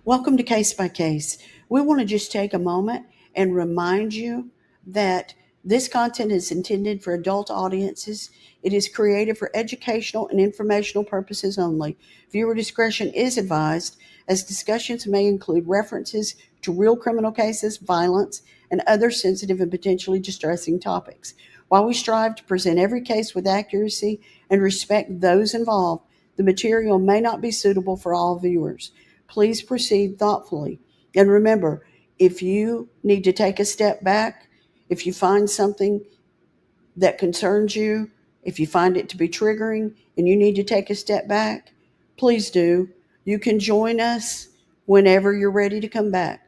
Welcome to Case by Case. We want to just take a moment and remind you that this content is intended for adult audiences. It is created for educational and informational purposes only. Viewer discretion is advised, as discussions may include references to real criminal cases, violence, and other sensitive and potentially distressing topics. While we strive to present every case with accuracy and respect those involved, the material may not be suitable for all viewers. Please proceed thoughtfully. And remember, if you need to take a step back, if you find something that concerns you, if you find it to be triggering and you need to take a step back, please do. You can join us whenever you're ready to come back.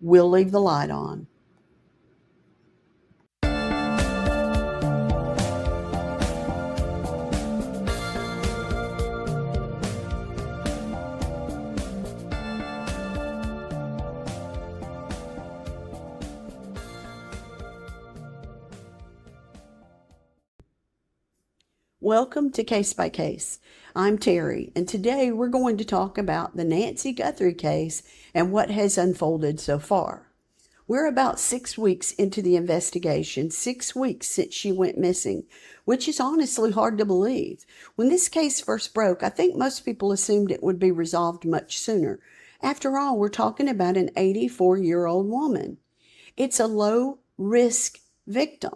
We'll leave the light on. Welcome to Case by Case. I'm Terry, and today we're going to talk about the Nancy Guthrie case and what has unfolded so far. We're about 6 weeks into the investigation, 6 weeks since she went missing, which is honestly hard to believe. When this case first broke, I think most people assumed it would be resolved much sooner. After all, we're talking about an 84-year-old woman. It's a low-risk victim.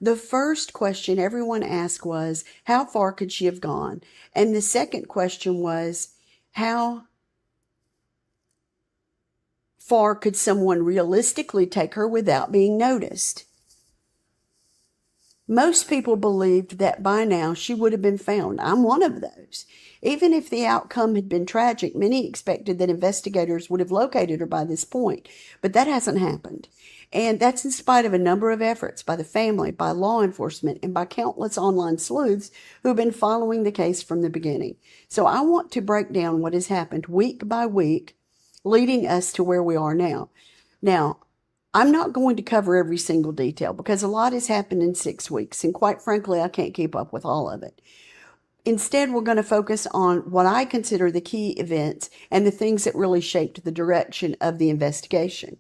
The first question everyone asked was, how far could she have gone? And the second question was, how far could someone realistically take her without being noticed? Most people believed that by now she would have been found. I'm one of those. Even if the outcome had been tragic, many expected that investigators would have located her by this point, but that hasn't happened. And that's in spite of a number of efforts by the family, by law enforcement, and by countless online sleuths who've been following the case from the beginning. So I want to break down what has happened week by week, leading us to where we are now. Now, I'm not going to cover every single detail because a lot has happened in 6 weeks, and quite frankly, I can't keep up with all of it. Instead, we're going to focus on what I consider the key events and the things that really shaped the direction of the investigation.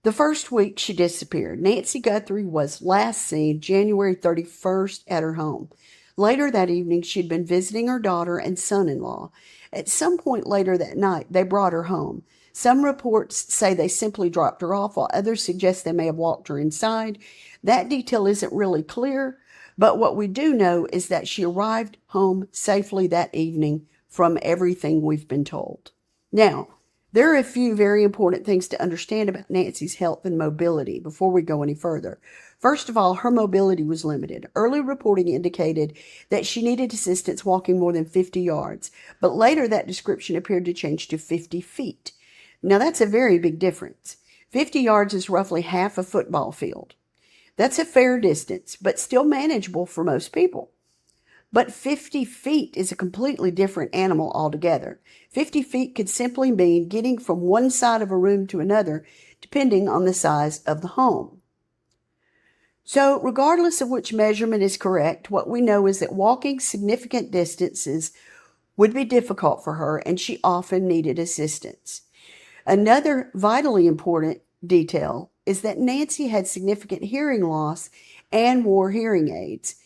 The first week she disappeared. Nancy Guthrie was last seen January 31st at her home. Later that evening, she'd been visiting her daughter and son-in-law. At some point later that night, they brought her home. Some reports say they simply dropped her off, while others suggest they may have walked her inside. That detail isn't really clear, but what we do know is that she arrived home safely that evening from everything we've been told. Now, there are a few very important things to understand about Nancy's health and mobility before we go any further. First of all, her mobility was limited. Early reporting indicated that she needed assistance walking more than 50 yards, but later that description appeared to change to 50 feet. Now, that's a very big difference. 50 yards is roughly half a football field. That's a fair distance, but still manageable for most people. But 50 feet is a completely different animal altogether. 50 feet could simply mean getting from one side of a room to another, depending on the size of the home. So, regardless of which measurement is correct, what we know is that walking significant distances would be difficult for her, and she often needed assistance. Another vitally important detail is that Nancy had significant hearing loss and wore hearing aids.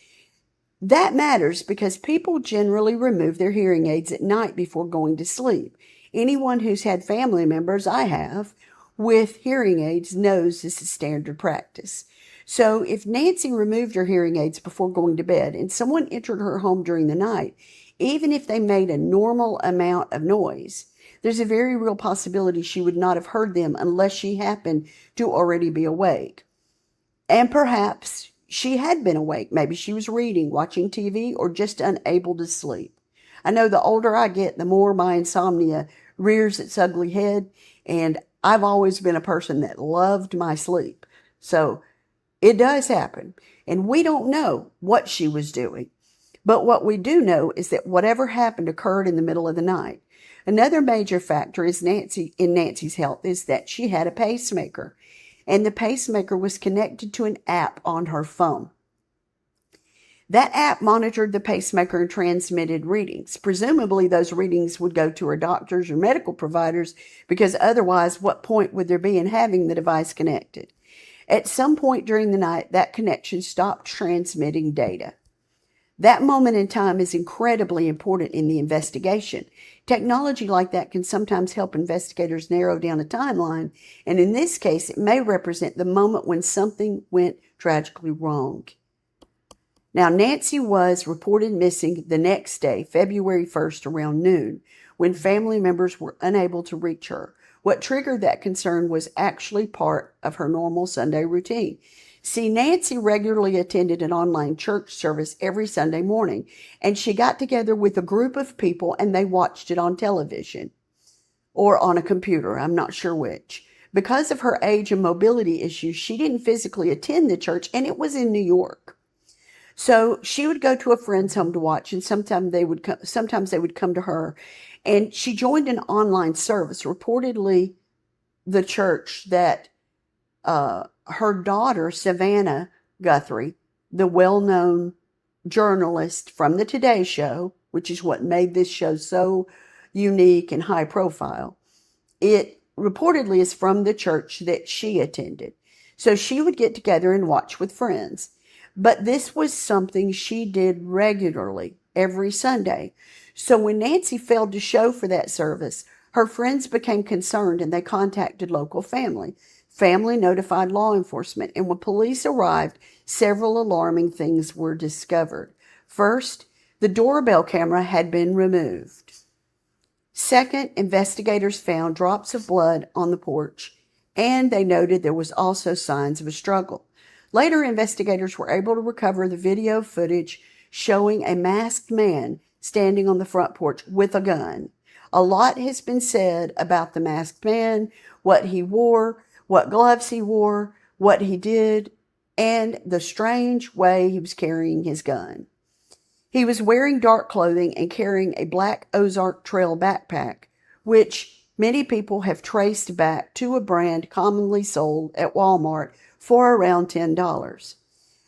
That matters because people generally remove their hearing aids at night before going to sleep. Anyone who's had family members, I have, with hearing aids knows this is standard practice. So if Nancy removed her hearing aids before going to bed and someone entered her home during the night, even if they made a normal amount of noise, there's a very real possibility she would not have heard them unless she happened to already be awake. And perhaps she had been awake. Maybe she was reading, watching TV, or just unable to sleep. I know the older I get, the more my insomnia rears its ugly head, and I've always been a person that loved my sleep. So it does happen, and we don't know what she was doing. But what we do know is that whatever happened occurred in the middle of the night. Another major factor in Nancy's health is that she had a pacemaker, and the pacemaker was connected to an app on her phone. That app monitored the pacemaker and transmitted readings. Presumably, those readings would go to her doctors or medical providers, because otherwise, what point would there be in having the device connected? At some point during the night, that connection stopped transmitting data. That moment in time is incredibly important in the investigation. Technology like that can sometimes help investigators narrow down a timeline, and in this case, it may represent the moment when something went tragically wrong. Now, Nancy was reported missing the next day, February 1st, around noon, when family members were unable to reach her. What triggered that concern was actually part of her normal Sunday routine. See, Nancy regularly attended an online church service every Sunday morning, and she got together with a group of people and they watched it on television or on a computer. I'm not sure which. Because of her age and mobility issues, she didn't physically attend the church, and it was in New York. So she would go to a friend's home to watch, and sometimes they would come to her. And she joined an online service, reportedly the church that her daughter, Savannah Guthrie, the well-known journalist from the Today Show, which is what made this show so unique and high profile, it reportedly is from the church that she attended. So she would get together and watch with friends. But this was something she did regularly every Sunday. So when Nancy failed to show for that service, her friends became concerned and they contacted local family. Family notified law enforcement, and when police arrived, several alarming things were discovered. First, the doorbell camera had been removed. Second, investigators found drops of blood on the porch, and they noted there was also signs of a struggle. Later, investigators were able to recover the video footage showing a masked man standing on the front porch with a gun. A lot has been said about the masked man, what he wore, what gloves he wore, what he did, and the strange way he was carrying his gun. He was wearing dark clothing and carrying a black Ozark Trail backpack, which many people have traced back to a brand commonly sold at Walmart for around $10.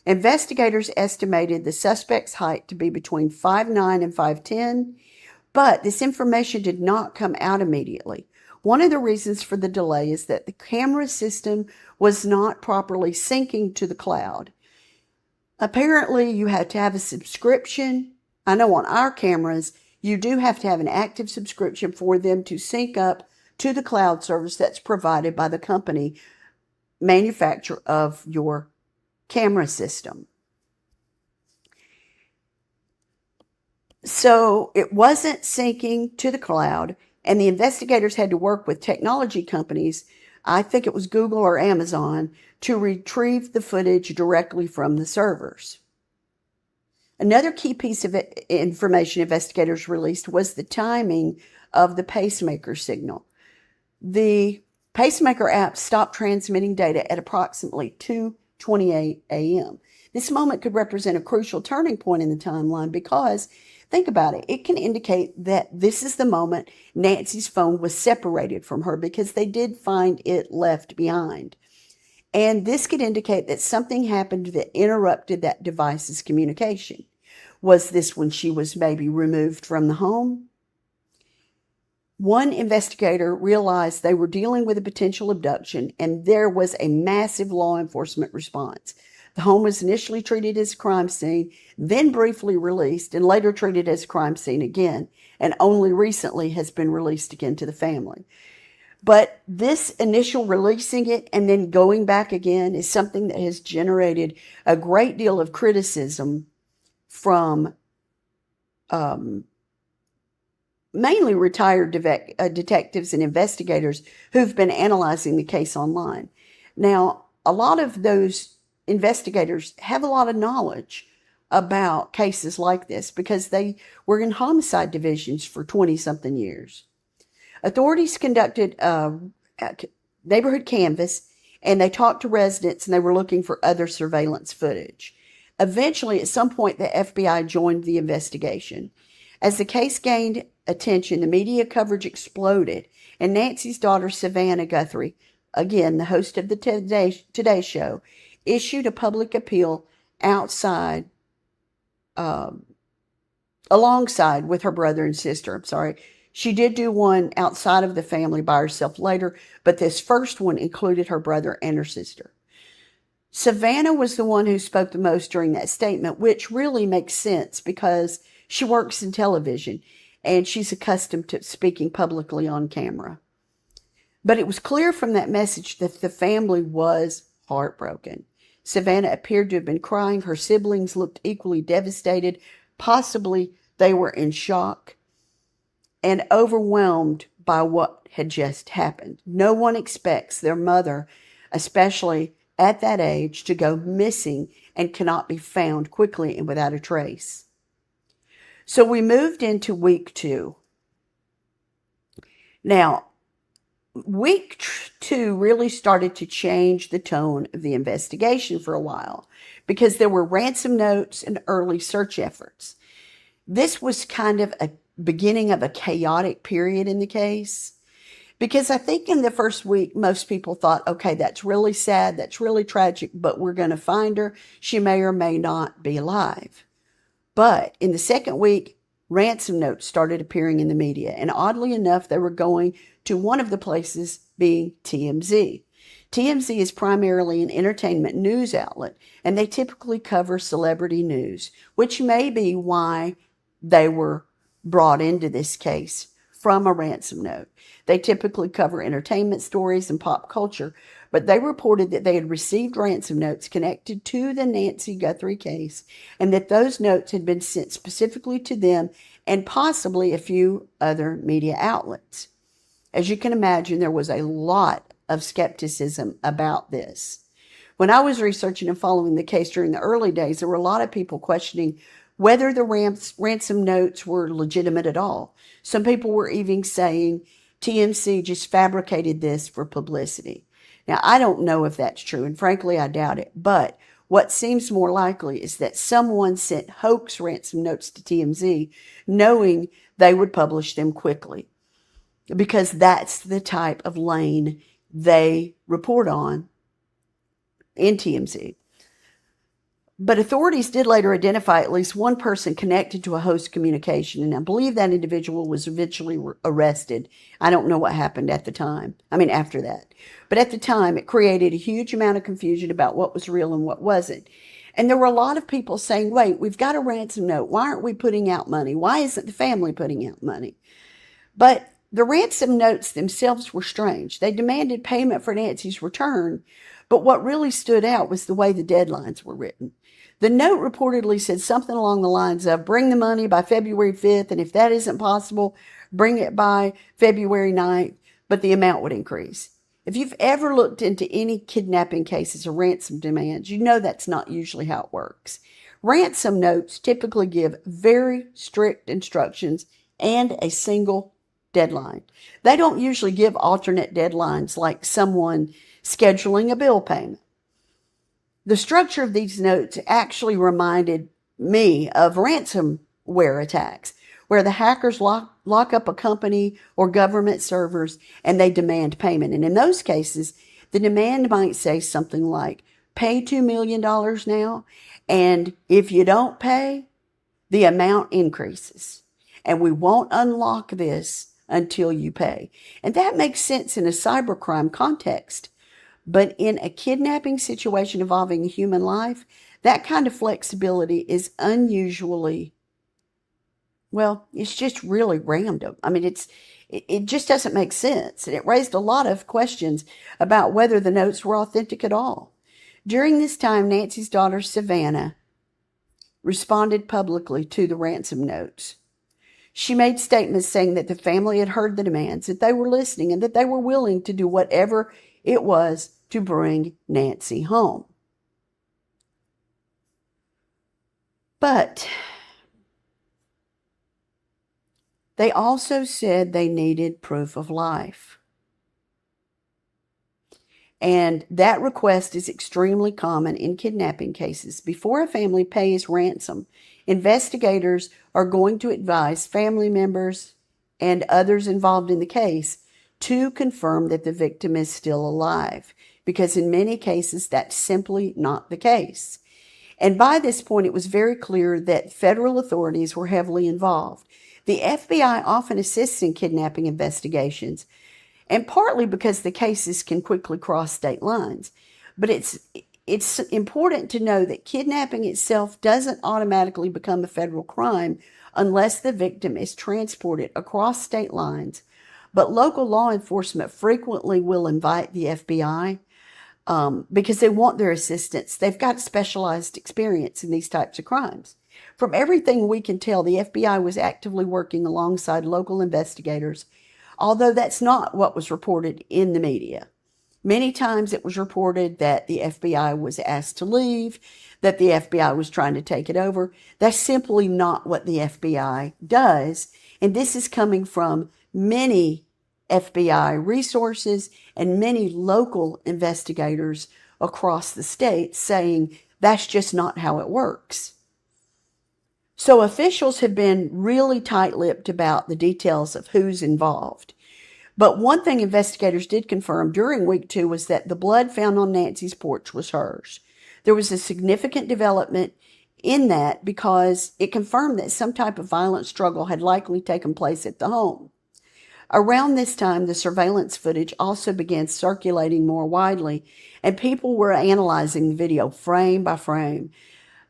Investigators estimated the suspect's height to be between 5'9" and 5'10", but this information did not come out immediately. One of the reasons for the delay is that the camera system was not properly syncing to the cloud. Apparently, you had to have a subscription. I know on our cameras, you do have to have an active subscription for them to sync up to the cloud service that's provided by the company manufacturer of your camera system. So it wasn't syncing to the cloud, and the investigators had to work with technology companies, I think it was Google or Amazon, to retrieve the footage directly from the servers. Another key piece of information investigators released was the timing of the pacemaker signal. The pacemaker app stopped transmitting data at approximately 2:28 a.m. This moment could represent a crucial turning point in the timeline because, think about it, it can indicate that this is the moment Nancy's phone was separated from her, because they did find it left behind. And this could indicate that something happened that interrupted that device's communication. Was this when she was maybe removed from the home? One investigator realized they were dealing with a potential abduction, and there was a massive law enforcement response. The home was initially treated as a crime scene, then briefly released, and later treated as a crime scene again, and only recently has been released again to the family. But this initial releasing it and then going back again is something that has generated a great deal of criticism from mainly retired detectives and investigators who've been analyzing the case online. Now, a lot of those investigators have a lot of knowledge about cases like this because they were in homicide divisions for 20-something years. Authorities conducted a neighborhood canvass, and they talked to residents, and they were looking for other surveillance footage. Eventually, at some point, the FBI joined the investigation. As the case gained attention, the media coverage exploded, and Nancy's daughter, Savannah Guthrie, again, the host of the Today Show, issued a public appeal outside alongside with her brother and sister. I'm sorry. She did do one outside of the family by herself later, but this first one included her brother and her sister. Savannah was the one who spoke the most during that statement, which really makes sense because she works in television and she's accustomed to speaking publicly on camera. But it was clear from that message that the family was heartbroken. Savannah appeared to have been crying. Her siblings looked equally devastated. Possibly they were in shock and overwhelmed by what had just happened. No one expects their mother, especially at that age, to go missing and cannot be found quickly and without a trace. So we moved into week 2. Now, week 2 really started to change the tone of the investigation for a while because there were ransom notes and early search efforts. This was kind of a beginning of a chaotic period in the case because I think in the first week, most people thought, okay, that's really sad, that's really tragic, but we're going to find her. She may or may not be alive. But in the second week, ransom notes started appearing in the media, and oddly enough, they were going to one of the places being TMZ. TMZ is primarily an entertainment news outlet, and they typically cover celebrity news, which may be why they were brought into this case from a ransom note. They typically cover entertainment stories and pop culture, but they reported that they had received ransom notes connected to the Nancy Guthrie case and that those notes had been sent specifically to them and possibly a few other media outlets. As you can imagine, there was a lot of skepticism about this. When I was researching and following the case during the early days, there were a lot of people questioning whether the ransom notes were legitimate at all. Some people were even saying TMZ just fabricated this for publicity. Now, I don't know if that's true, and frankly, I doubt it. But what seems more likely is that someone sent hoax ransom notes to TMZ, knowing they would publish them quickly, because that's the type of lane they report on in TMZ. But authorities did later identify at least one person connected to a host communication, and I believe that individual was eventually arrested. I don't know what happened at the time. After that. But at the time, it created a huge amount of confusion about what was real and what wasn't. And there were a lot of people saying, wait, we've got a ransom note. Why aren't we putting out money? Why isn't the family putting out money? But the ransom notes themselves were strange. They demanded payment for Nancy's return, but what really stood out was the way the deadlines were written. The note reportedly said something along the lines of, bring the money by February 5th, and if that isn't possible, bring it by February 9th, but the amount would increase. If you've ever looked into any kidnapping cases or ransom demands, you know that's not usually how it works. Ransom notes typically give very strict instructions and a single deadline. They don't usually give alternate deadlines like someone scheduling a bill payment. The structure of these notes actually reminded me of ransomware attacks, where the hackers lock up a company or government servers and they demand payment. And in those cases, the demand might say something like, pay $2 million now, and if you don't pay, the amount increases. And we won't unlock this until you pay. And that makes sense in a cybercrime context. But in a kidnapping situation involving human life, that kind of flexibility is unusually, it's just really random. It just doesn't make sense. And it raised a lot of questions about whether the notes were authentic at all. During this time, Nancy's daughter, Savannah, responded publicly to the ransom notes. She made statements saying that the family had heard the demands, that they were listening, and that they were willing to do whatever it was to bring Nancy home. But they also said they needed proof of life. And that request is extremely common in kidnapping cases. Before a family pays ransom, investigators are going to advise family members and others involved in the case to confirm that the victim is still alive, because in many cases that's simply not the case. And by this point, it was very clear that federal authorities were heavily involved. The FBI often assists in kidnapping investigations, and partly because the cases can quickly cross state lines. But it's important to know that kidnapping itself doesn't automatically become a federal crime unless the victim is transported across state lines. But local law enforcement frequently will invite the FBI because they want their assistance. They've got specialized experience in these types of crimes. From everything we can tell, the FBI was actively working alongside local investigators, although that's not what was reported in the media. Many times it was reported that the FBI was asked to leave, that the FBI was trying to take it over. That's simply not what the FBI does, and this is coming from many FBI resources and many local investigators across the state saying that's just not how it works. So officials have been really tight-lipped about the details of who's involved. But one thing investigators did confirm during week 2 was that the blood found on Nancy's porch was hers. There was a significant development in that because it confirmed that some type of violent struggle had likely taken place at the home. Around this time, the surveillance footage also began circulating more widely, and people were analyzing the video frame by frame.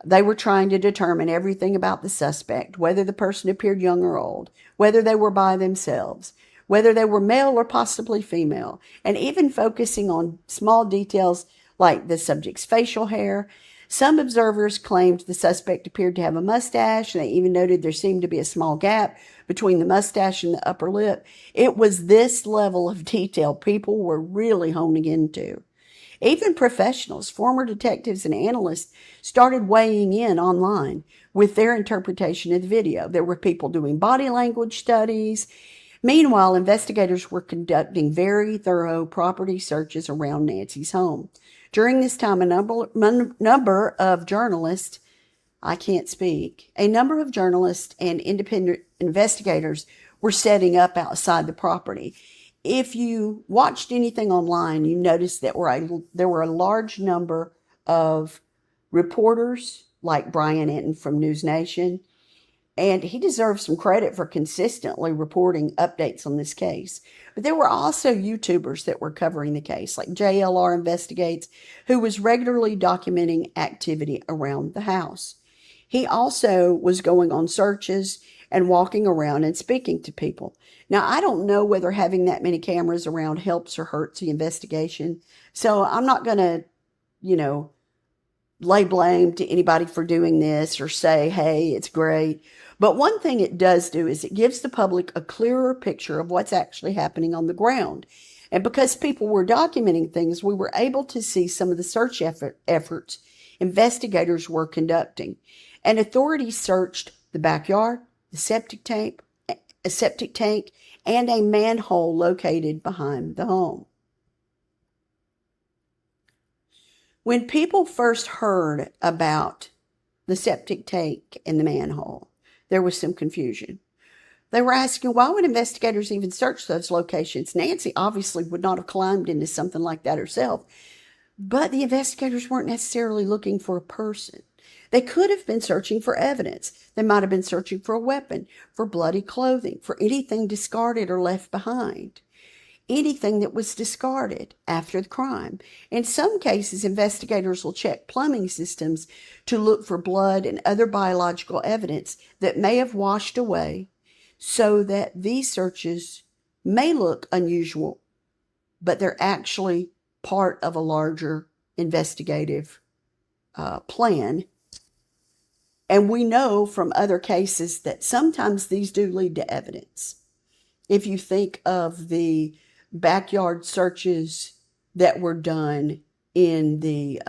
They were trying to determine everything about the suspect, whether the person appeared young or old, whether they were by themselves, whether they were male or possibly female, and even focusing on small details like the subject's facial hair. Some observers claimed the suspect appeared to have a mustache, and they even noted there seemed to be a small gap between the mustache and the upper lip. It was this level of detail people were really honing into. Even professionals, former detectives and analysts, started weighing in online with their interpretation of the video. There were people doing body language studies. Meanwhile, investigators were conducting very thorough property searches around Nancy's home. During this time, a number of journalists, a number of journalists and independent investigators were setting up outside the property. If you watched anything online, you noticed that there were a large number of reporters like Brian Enton from News Nation, and he deserves some credit for consistently reporting updates on this case. But there were also YouTubers that were covering the case, like JLR Investigates, who was regularly documenting activity around the house. He also was going on searches and walking around and speaking to people. Now, I don't know whether having that many cameras around helps or hurts the investigation, so I'm not going to, lay blame to anybody for doing this or say, hey, it's great. But one thing it does do is it gives the public a clearer picture of what's actually happening on the ground. And because people were documenting things, we were able to see some of the search efforts investigators were conducting. And authorities searched the backyard, a septic tank, and a manhole located behind the home. When people first heard about the septic tank and the manhole, there was some confusion. They were asking, why would investigators even search those locations? Nancy obviously would not have climbed into something like that herself. But the investigators weren't necessarily looking for a person. They could have been searching for evidence. They might have been searching for a weapon, for bloody clothing, for anything discarded or left behind. Anything that was discarded after the crime. In some cases, investigators will check plumbing systems to look for blood and other biological evidence that may have washed away, so that these searches may look unusual, but they're actually part of a larger investigative plan. And we know from other cases that sometimes these do lead to evidence. If you think of the backyard searches that were done in the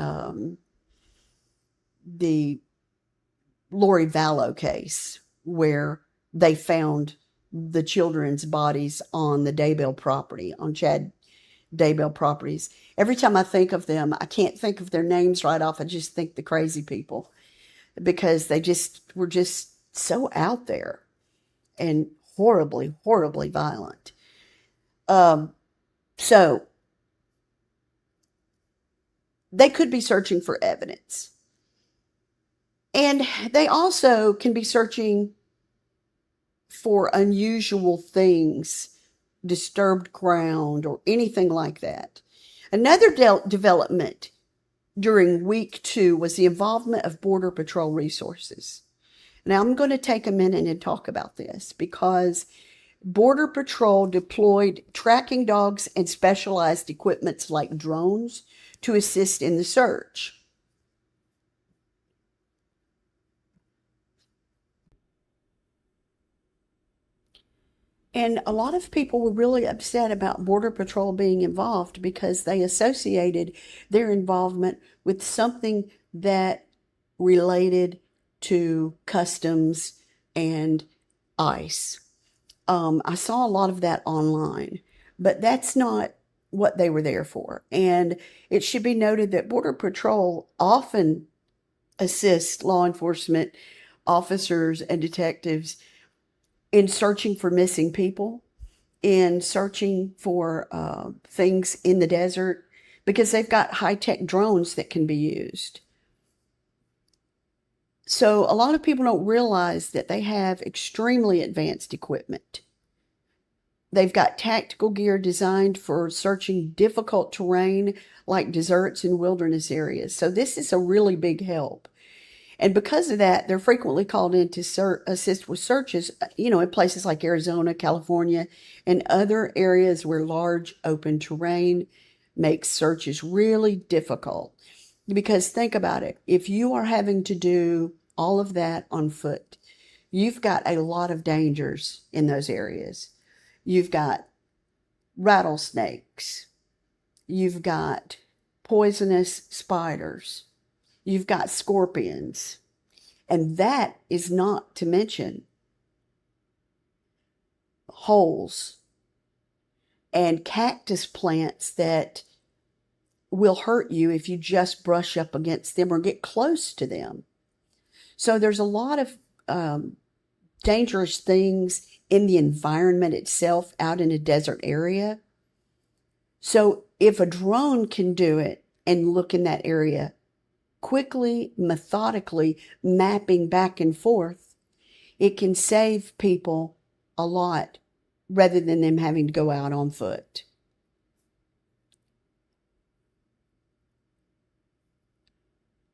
Lori Vallow case, where they found the children's bodies on the Daybell property, on Chad Daybell properties. Every time I think of them, I can't think of their names right off. I just think the crazy people, because they were just so out there and horribly, horribly violent. So they could be searching for evidence. And they also can be searching for unusual things, disturbed ground, or anything like that. Another development during week 2 was the involvement of Border Patrol resources. Now, I'm going to take a minute and talk about this because Border Patrol deployed tracking dogs and specialized equipments like drones to assist in the search. And a lot of people were really upset about Border Patrol being involved because they associated their involvement with something that related to customs and ICE. I saw a lot of that online, but that's not what they were there for. And it should be noted that Border Patrol often assists law enforcement officers and detectives in searching for missing people, in searching for things in the desert, because they've got high-tech drones that can be used. So a lot of people don't realize that they have extremely advanced equipment. They've got tactical gear designed for searching difficult terrain like deserts and wilderness areas. So this is a really big help. And because of that, they're frequently called in to assist with searches, in places like Arizona, California, and other areas where large open terrain makes searches really difficult. Because think about it. If you are having to do all of that on foot, you've got a lot of dangers in those areas. You've got rattlesnakes. You've got poisonous spiders. You've got scorpions. And that is not to mention holes and cactus plants that will hurt you if you just brush up against them or get close to them. So there's a lot of dangerous things in the environment itself out in a desert area. So if a drone can do it and look in that area, quickly, methodically mapping back and forth, it can save people a lot rather than them having to go out on foot.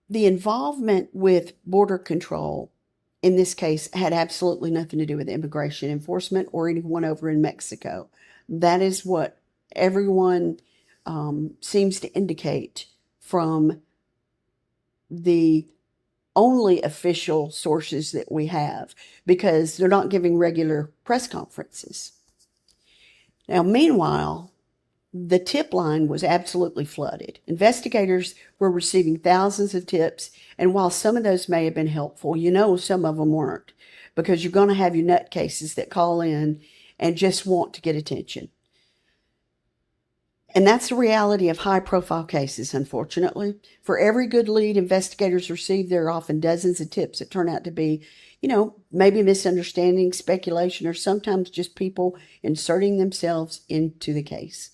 The involvement with border control in this case had absolutely nothing to do with immigration enforcement or anyone over in Mexico. That is what everyone seems to indicate from the only official sources that we have, because they're not giving regular press conferences. Now, meanwhile, the tip line was absolutely flooded. Investigators were receiving thousands of tips, and while some of those may have been helpful, some of them weren't, because you're going to have your nutcases that call in and just want to get attention. And that's the reality of high-profile cases, unfortunately. For every good lead investigators receive, there are often dozens of tips that turn out to be, maybe misunderstanding, speculation, or sometimes just people inserting themselves into the case.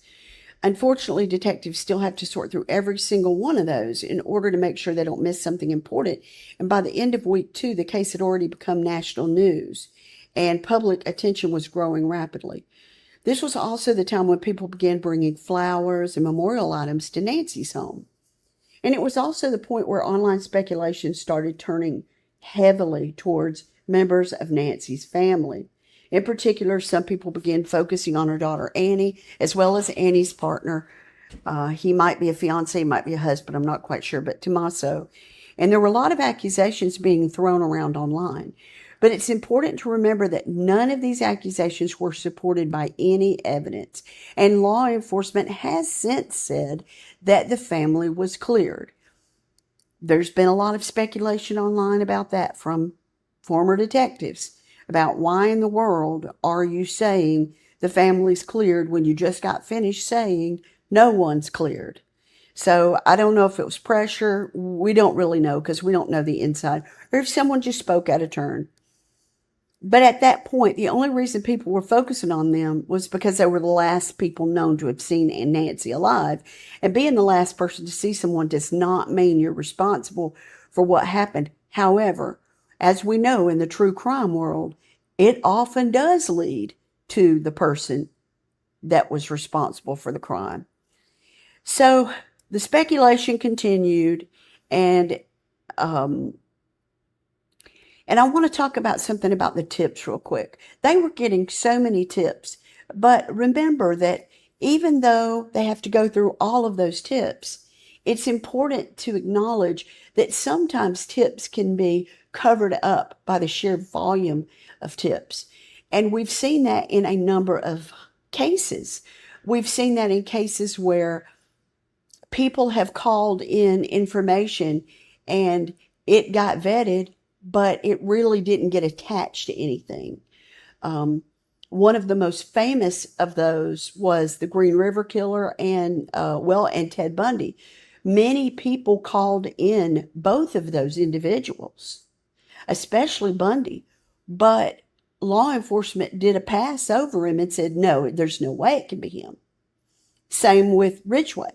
Unfortunately, detectives still have to sort through every single one of those in order to make sure they don't miss something important. And by the end of week 2, the case had already become national news, and public attention was growing rapidly. This was also the time when people began bringing flowers and memorial items to Nancy's home. And it was also the point where online speculation started turning heavily towards members of Nancy's family. In particular, some people began focusing on her daughter Annie, as well as Annie's partner. He might be a fiance, might be a husband, I'm not quite sure, but Tommaso. And there were a lot of accusations being thrown around online. But it's important to remember that none of these accusations were supported by any evidence, and law enforcement has since said that the family was cleared. There's been a lot of speculation online about that from former detectives, about why in the world are you saying the family's cleared when you just got finished saying no one's cleared. So I don't know if it was pressure. We don't really know because we don't know the inside, or if someone just spoke out of turn. But at that point, the only reason people were focusing on them was because they were the last people known to have seen Nancy alive. And being the last person to see someone does not mean you're responsible for what happened However, as we know in the true crime world, it often does lead to the person that was responsible for the crime. So the speculation continued, and um, and I want to talk about something about the tips real quick. They were getting so many tips, but remember that even though they have to go through all of those tips, it's important to acknowledge that sometimes tips can be covered up by the sheer volume of tips. And we've seen that in a number of cases. We've seen that in cases where people have called in information and it got vetted, but it really didn't get attached to anything. One of the most famous of those was the Green River Killer and Ted Bundy. Many people called in both of those individuals, especially Bundy, but law enforcement did a pass over him and said, no, there's no way it can be him. Same with Ridgway.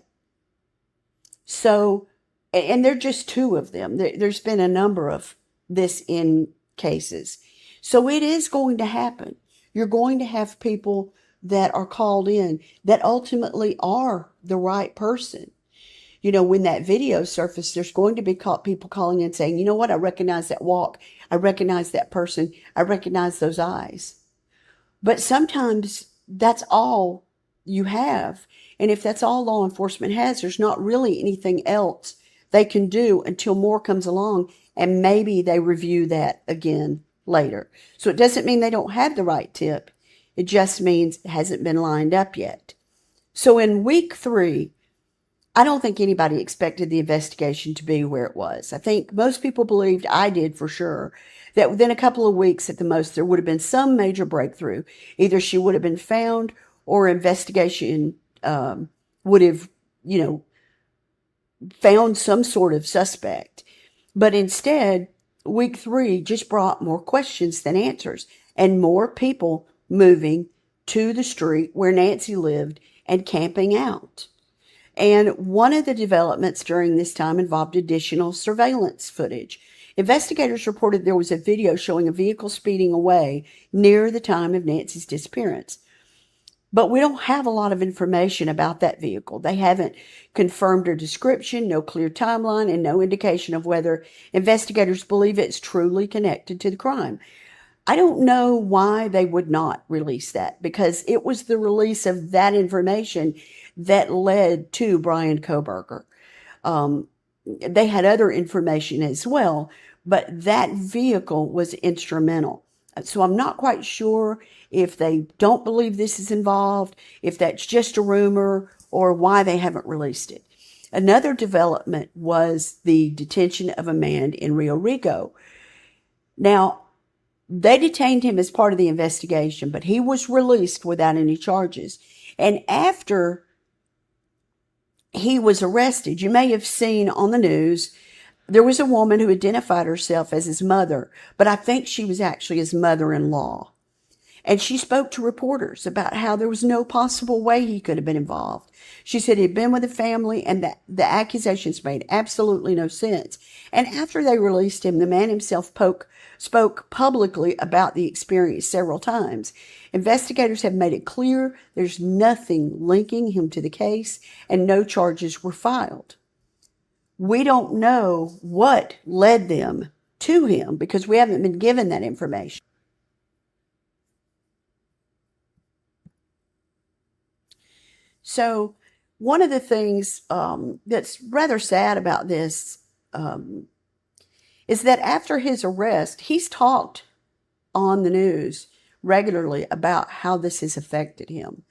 So, and they're just two of them. There's been a number of this in cases. So it is going to happen. You're going to have people that are called in that ultimately are the right person. You know, when that video surfaced, there's going to be people calling in saying, you know what, I recognize that walk. I recognize that person. I recognize those eyes. But sometimes that's all you have. And if that's all law enforcement has, there's not really anything else they can do until more comes along, and maybe they review that again later. So it doesn't mean they don't have the right tip. It just means it hasn't been lined up yet. So in week 3, I don't think anybody expected the investigation to be where it was. I think most people believed, I did for sure, that within a couple of weeks at the most, there would have been some major breakthrough. Either she would have been found or investigation would have, found some sort of suspect. But instead, week 3 just brought more questions than answers, and more people moving to the street where Nancy lived and camping out. And one of the developments during this time involved additional surveillance footage. Investigators reported there was a video showing a vehicle speeding away near the time of Nancy's disappearance. But we don't have a lot of information about that vehicle. They haven't confirmed her description, no clear timeline, and no indication of whether investigators believe it's truly connected to the crime. I don't know why they would not release that, because it was the release of that information that led to Brian Kohberger. They had other information as well, but that vehicle was instrumental. So I'm not quite sure if they don't believe this is involved, if that's just a rumor, or why they haven't released it. Another development was the detention of a man in Rio Rico. Now, they detained him as part of the investigation, but he was released without any charges. And after he was arrested, you may have seen on the news, there was a woman who identified herself as his mother, but I think she was actually his mother-in-law. And she spoke to reporters about how there was no possible way he could have been involved. She said he'd been with a family and that the accusations made absolutely no sense. And after they released him, the man himself spoke publicly about the experience several times. Investigators have made it clear there's nothing linking him to the case, and no charges were filed. We don't know what led them to him because we haven't been given that information. So one of the things that's rather sad about this is that after his arrest, he's talked on the news regularly about how this has affected him.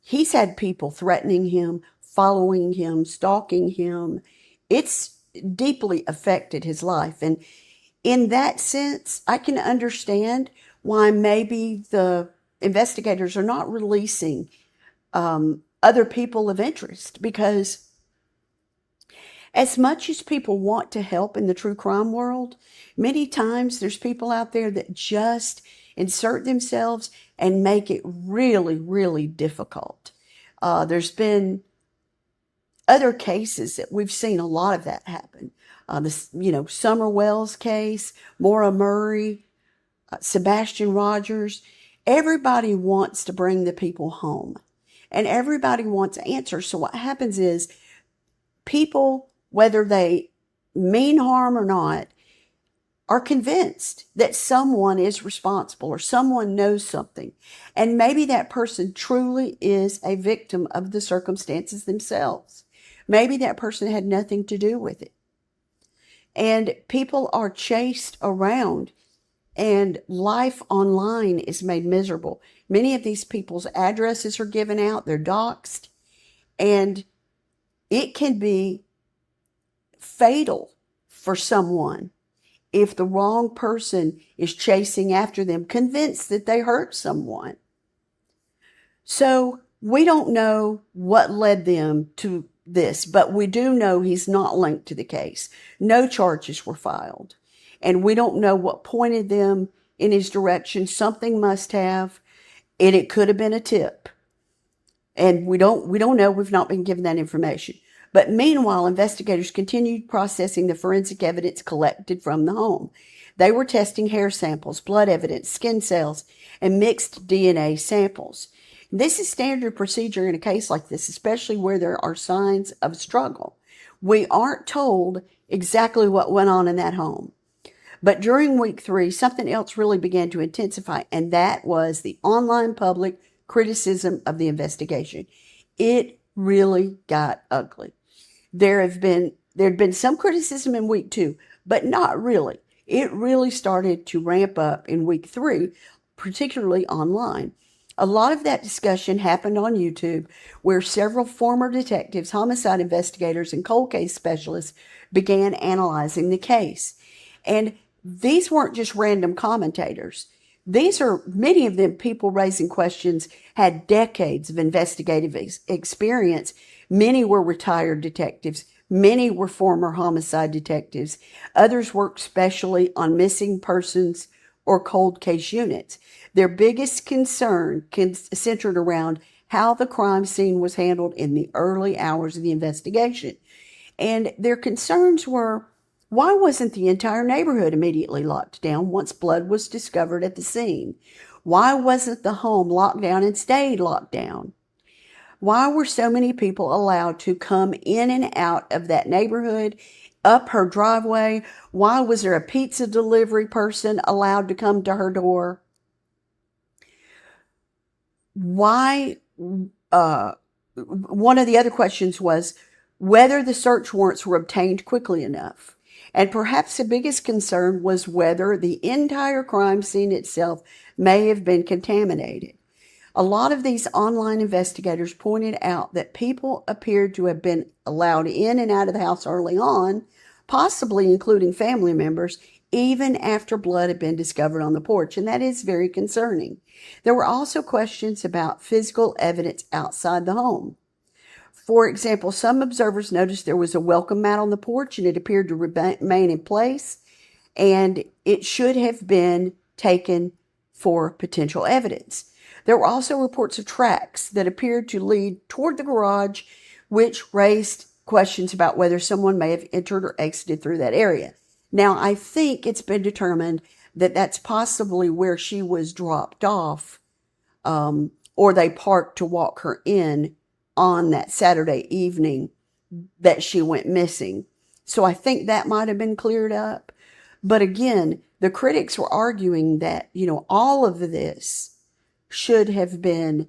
He's had people threatening him, following him, stalking him. It's deeply affected his life. And in that sense, I can understand why maybe the investigators are not releasing other people of interest, because as much as people want to help in the true crime world, many times there's people out there that just insert themselves and make it really, really difficult. There's been other cases that we've seen a lot of that happen. Summer Wells case, Maura Murray, Sebastian Rogers. Everybody wants to bring the people home, and everybody wants answers. So what happens is people, whether they mean harm or not, are convinced that someone is responsible or someone knows something. And maybe that person truly is a victim of the circumstances themselves. Maybe that person had nothing to do with it. And people are chased around, and life online is made miserable. Many of these people's addresses are given out, they're doxxed, and it can be fatal for someone if the wrong person is chasing after them, convinced that they hurt someone. So we don't know what led them to this, but we do know he's not linked to the case. No charges were filed. And we don't know what pointed them in his direction. Something must have, and it could have been a tip. And we don't know. We've not been given that information. But meanwhile, investigators continued processing the forensic evidence collected from the home. They were testing hair samples, blood evidence, skin cells, and mixed DNA samples. This is standard procedure in a case like this, especially where there are signs of struggle. We aren't told exactly what went on in that home. But during week 3, something else really began to intensify, and that was the online public criticism of the investigation. It really got ugly. There'd been some criticism in week 2, but not really. It really started to ramp up in week 3, particularly online. A lot of that discussion happened on YouTube, where several former detectives, homicide investigators, and cold case specialists began analyzing the case. And these weren't just random commentators. These are, many of them, people raising questions, had decades of investigative experience. Many were retired detectives. Many were former homicide detectives. Others worked specially on missing persons or cold case units. Their biggest concern centered around how the crime scene was handled in the early hours of the investigation. And their concerns were, why wasn't the entire neighborhood immediately locked down once blood was discovered at the scene? Why wasn't the home locked down and stayed locked down? Why were so many people allowed to come in and out of that neighborhood, up her driveway? Why was there a pizza delivery person allowed to come to her door? Why, one of the other questions was whether the search warrants were obtained quickly enough. And perhaps the biggest concern was whether the entire crime scene itself may have been contaminated. A lot of these online investigators pointed out that people appeared to have been allowed in and out of the house early on, possibly including family members, even after blood had been discovered on the porch, and that is very concerning. There were also questions about physical evidence outside the home. For example, some observers noticed there was a welcome mat on the porch, and it appeared to remain in place, and it should have been taken for potential evidence. There were also reports of tracks that appeared to lead toward the garage, which raised questions about whether someone may have entered or exited through that area. Now, I think it's been determined that that's possibly where she was dropped off, or they parked to walk her in on that Saturday evening that she went missing. So I think that might have been cleared up. But again, the critics were arguing that, all of this should have been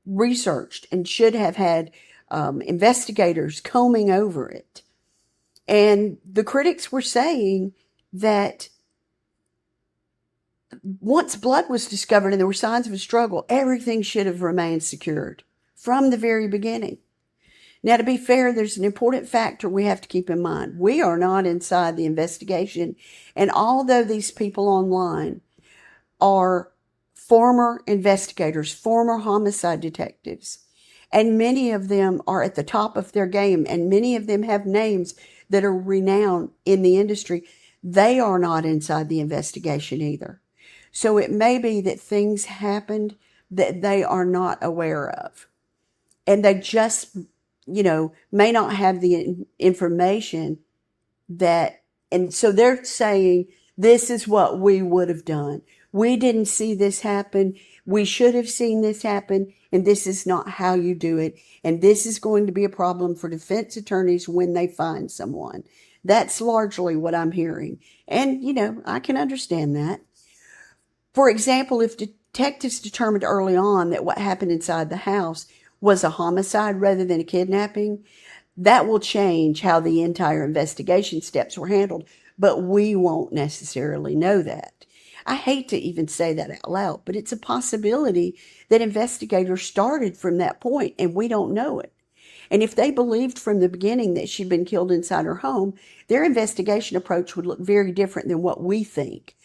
researched and should have had investigators combing over it. And the critics were saying that once blood was discovered and there were signs of a struggle, everything should have remained secured from the very beginning. Now, to be fair, there's an important factor we have to keep in mind. We are not inside the investigation, and although these people online are former investigators, former homicide detectives, and many of them are at the top of their game, and many of them have names that are renowned in the industry, they are not inside the investigation either. So it may be that things happened that they are not aware of. and they just, may not have the information and so they're saying, this is what we would have done. We didn't see this happen. We should have seen this happen, and this is not how you do it. And this is going to be a problem for defense attorneys when they find someone. That's largely what I'm hearing. And, I can understand that. For example, if detectives determined early on that what happened inside the house was a homicide rather than a kidnapping, that will change how the entire investigation steps were handled, but we won't necessarily know that. I hate to even say that out loud, but it's a possibility that investigators started from that point and we don't know it. And if they believed from the beginning that she'd been killed inside her home, their investigation approach would look very different than what we think.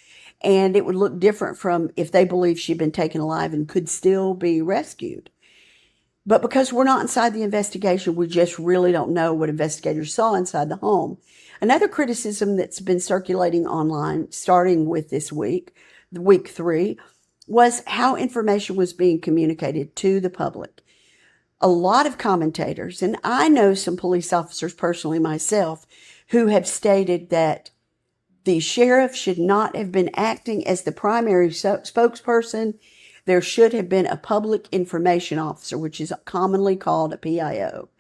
And it would look different from if they believed she'd been taken alive and could still be rescued. But because we're not inside the investigation, we just really don't know what investigators saw inside the home. Another criticism that's been circulating online, starting with this week, week 3, was how information was being communicated to the public. A lot of commentators, and I know some police officers personally myself, who have stated that the sheriff should not have been acting as the primary spokesperson. There should have been a public information officer, which is commonly called a PIO.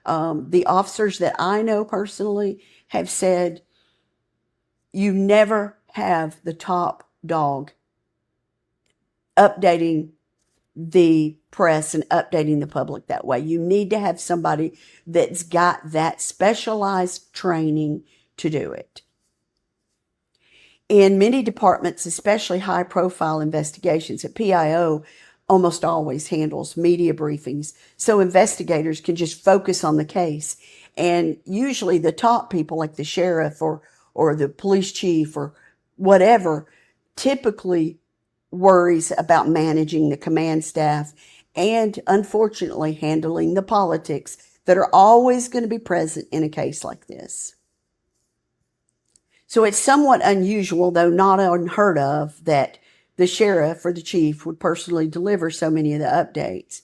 The officers that I know personally have said, you never have the top dog updating the press and updating the public that way. You need to have somebody that's got that specialized training to do it. In many departments, especially high-profile investigations, a PIO almost always handles media briefings, so investigators can just focus on the case. And usually the top people, like the sheriff or the police chief or whatever, typically worries about managing the command staff and, unfortunately, handling the politics that are always going to be present in a case like this. So it's somewhat unusual, though not unheard of, that the sheriff or the chief would personally deliver so many of the updates.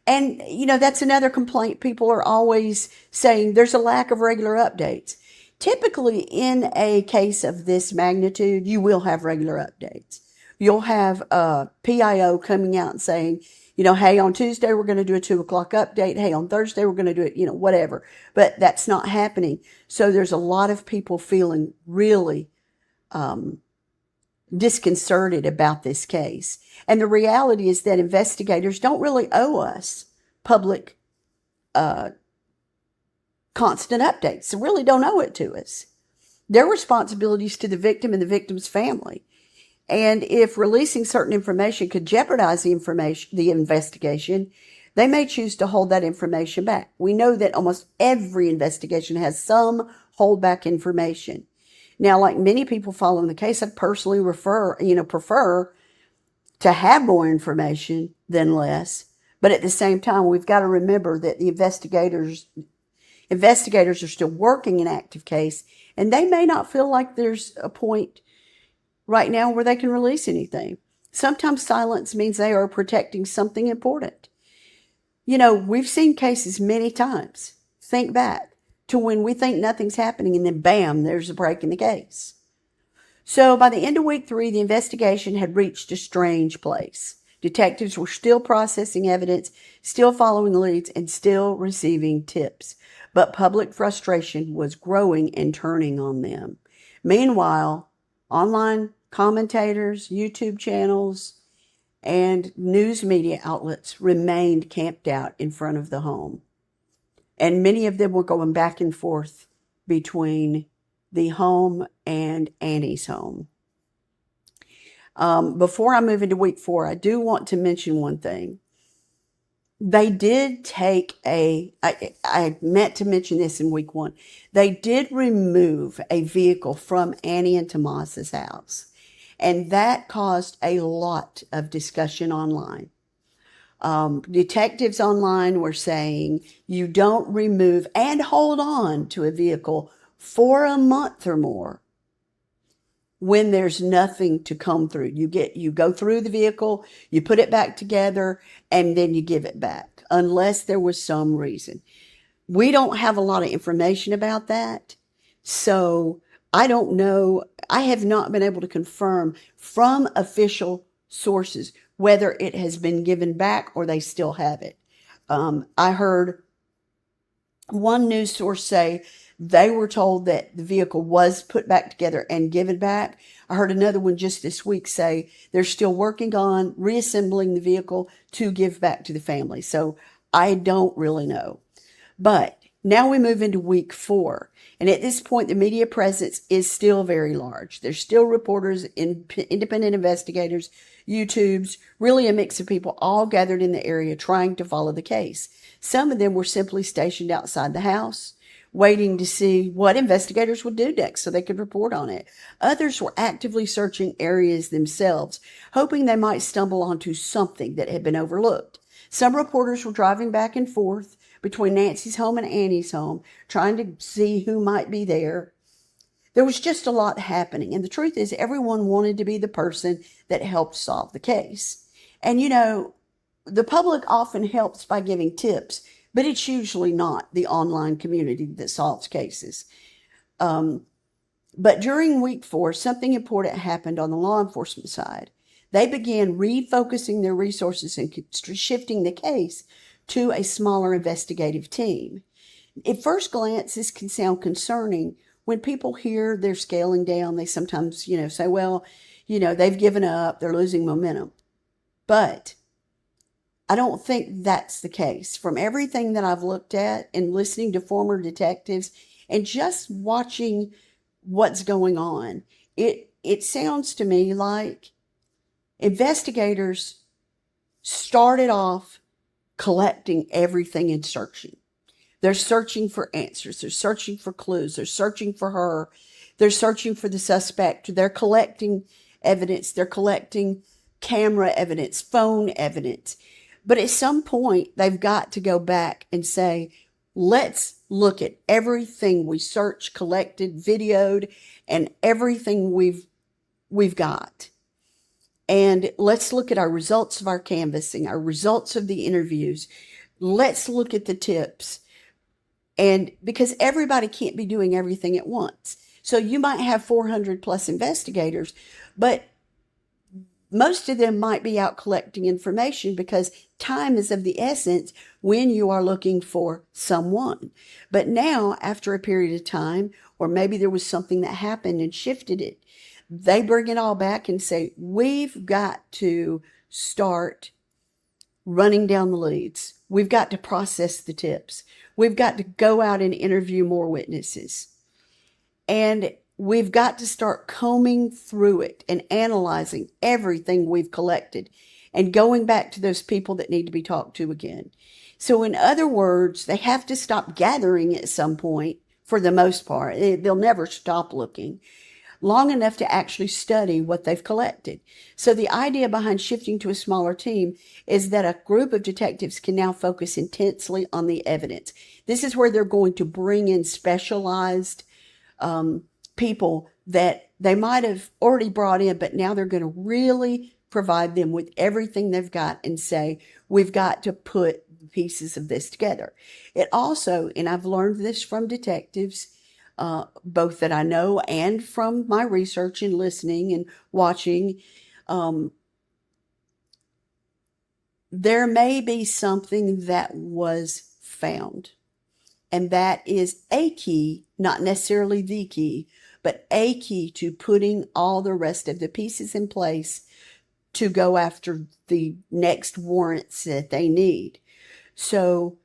And, that's another complaint. People are always saying there's a lack of regular updates. Typically, in a case of this magnitude, you will have regular updates. You'll have a PIO coming out and saying, hey, on Tuesday, we're going to do a 2:00 update. Hey, on Thursday, we're going to do it, whatever. But that's not happening. So there's a lot of people feeling really disconcerted about this case. And the reality is that investigators don't really owe us public constant updates. They really don't owe it to us. Their responsibility is to the victim and the victim's family. And if releasing certain information could jeopardize the investigation, they may choose to hold that information back. We know that almost every investigation has some holdback information. Now, like many people following the case, I personally prefer to have more information than less. But at the same time, we've got to remember that the investigators are still working an active case, and they may not feel like there's a point right now where they can release anything. Sometimes silence means they are protecting something important. We've seen cases many times. Think back to when we think nothing's happening and then bam, there's a break in the case. So by the end of week 3, the investigation had reached a strange place. Detectives were still processing evidence, still following leads, and still receiving tips. But public frustration was growing and turning on them. Meanwhile, online commentators, YouTube channels, and news media outlets remained camped out in front of the home. And many of them were going back and forth between the home and Annie's home. Before I move into week 4, I do want to mention one thing. They did take I meant to mention this in week 1. They did remove a vehicle from Annie and Tomas's house. And that caused a lot of discussion online. Detectives online were saying you don't remove and hold on to a vehicle for a month or more when there's nothing to comb through. You go through the vehicle, you put it back together, and then you give it back, unless there was some reason. We don't have a lot of information about that. So I don't know. I have not been able to confirm from official sources whether it has been given back or they still have it. I heard one news source say they were told that the vehicle was put back together and given back. I heard another one just this week say they're still working on reassembling the vehicle to give back to the family. So I don't really know. But now we move into week 4. And at this point, the media presence is still very large. There's still reporters, independent investigators, YouTubes, really a mix of people all gathered in the area trying to follow the case. Some of them were simply stationed outside the house, waiting to see what investigators would do next so they could report on it. Others were actively searching areas themselves, hoping they might stumble onto something that had been overlooked. Some reporters were driving back and forth between Nancy's home and Annie's home, trying to see who might be there. There was just a lot happening. And the truth is, everyone wanted to be the person that helped solve the case. And the public often helps by giving tips, but it's usually not the online community that solves cases. But during week 4, something important happened on the law enforcement side. They began refocusing their resources and shifting the case to a smaller investigative team. At first glance, this can sound concerning. When people hear they're scaling down, they sometimes, say, well, they've given up, they're losing momentum. But I don't think that's the case. From everything that I've looked at and listening to former detectives and just watching what's going on, it sounds to me like investigators started off collecting everything and searching. They're searching for answers. They're searching for clues. They're searching for her. They're searching for the suspect. They're collecting evidence. They're collecting camera evidence, phone evidence. But at some point, they've got to go back and say, let's look at everything we searched, collected, videoed, and everything we've got. And let's look at our results of our canvassing, our results of the interviews. Let's look at the tips. And because everybody can't be doing everything at once. So you might have 400 plus investigators, but most of them might be out collecting information because time is of the essence when you are looking for someone. But now, after a period of time, or maybe there was something that happened and shifted it, they bring it all back and say, we've got to start running down the leads. We've got to process the tips. We've got to go out and interview more witnesses. And we've got to start combing through it and analyzing everything we've collected and going back to those people that need to be talked to again. So in other words, they have to stop gathering at some point for the most part. They'll never stop looking long enough to actually study what they've collected. So the idea behind shifting to a smaller team is that a group of detectives can now focus intensely on the evidence. This is where they're going to bring in specialized people that they might have already brought in, but now they're going to really provide them with everything they've got and say, we've got to put the pieces of this together. It also, and I've learned this from detectives, both that I know and from my research and listening and watching, there may be something that was found. And that is a key, not necessarily the key, but a key to putting all the rest of the pieces in place to go after the next warrants that they need. So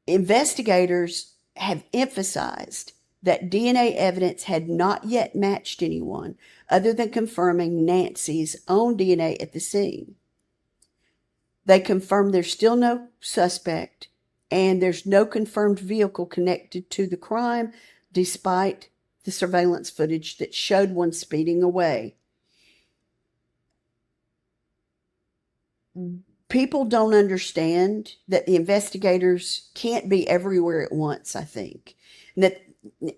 investigators have emphasized that DNA evidence had not yet matched anyone other than confirming Nancy's own DNA at the scene. They confirmed there's still no suspect and there's no confirmed vehicle connected to the crime, despite the surveillance footage that showed one speeding away. People don't understand that the investigators can't be everywhere at once, I think. And that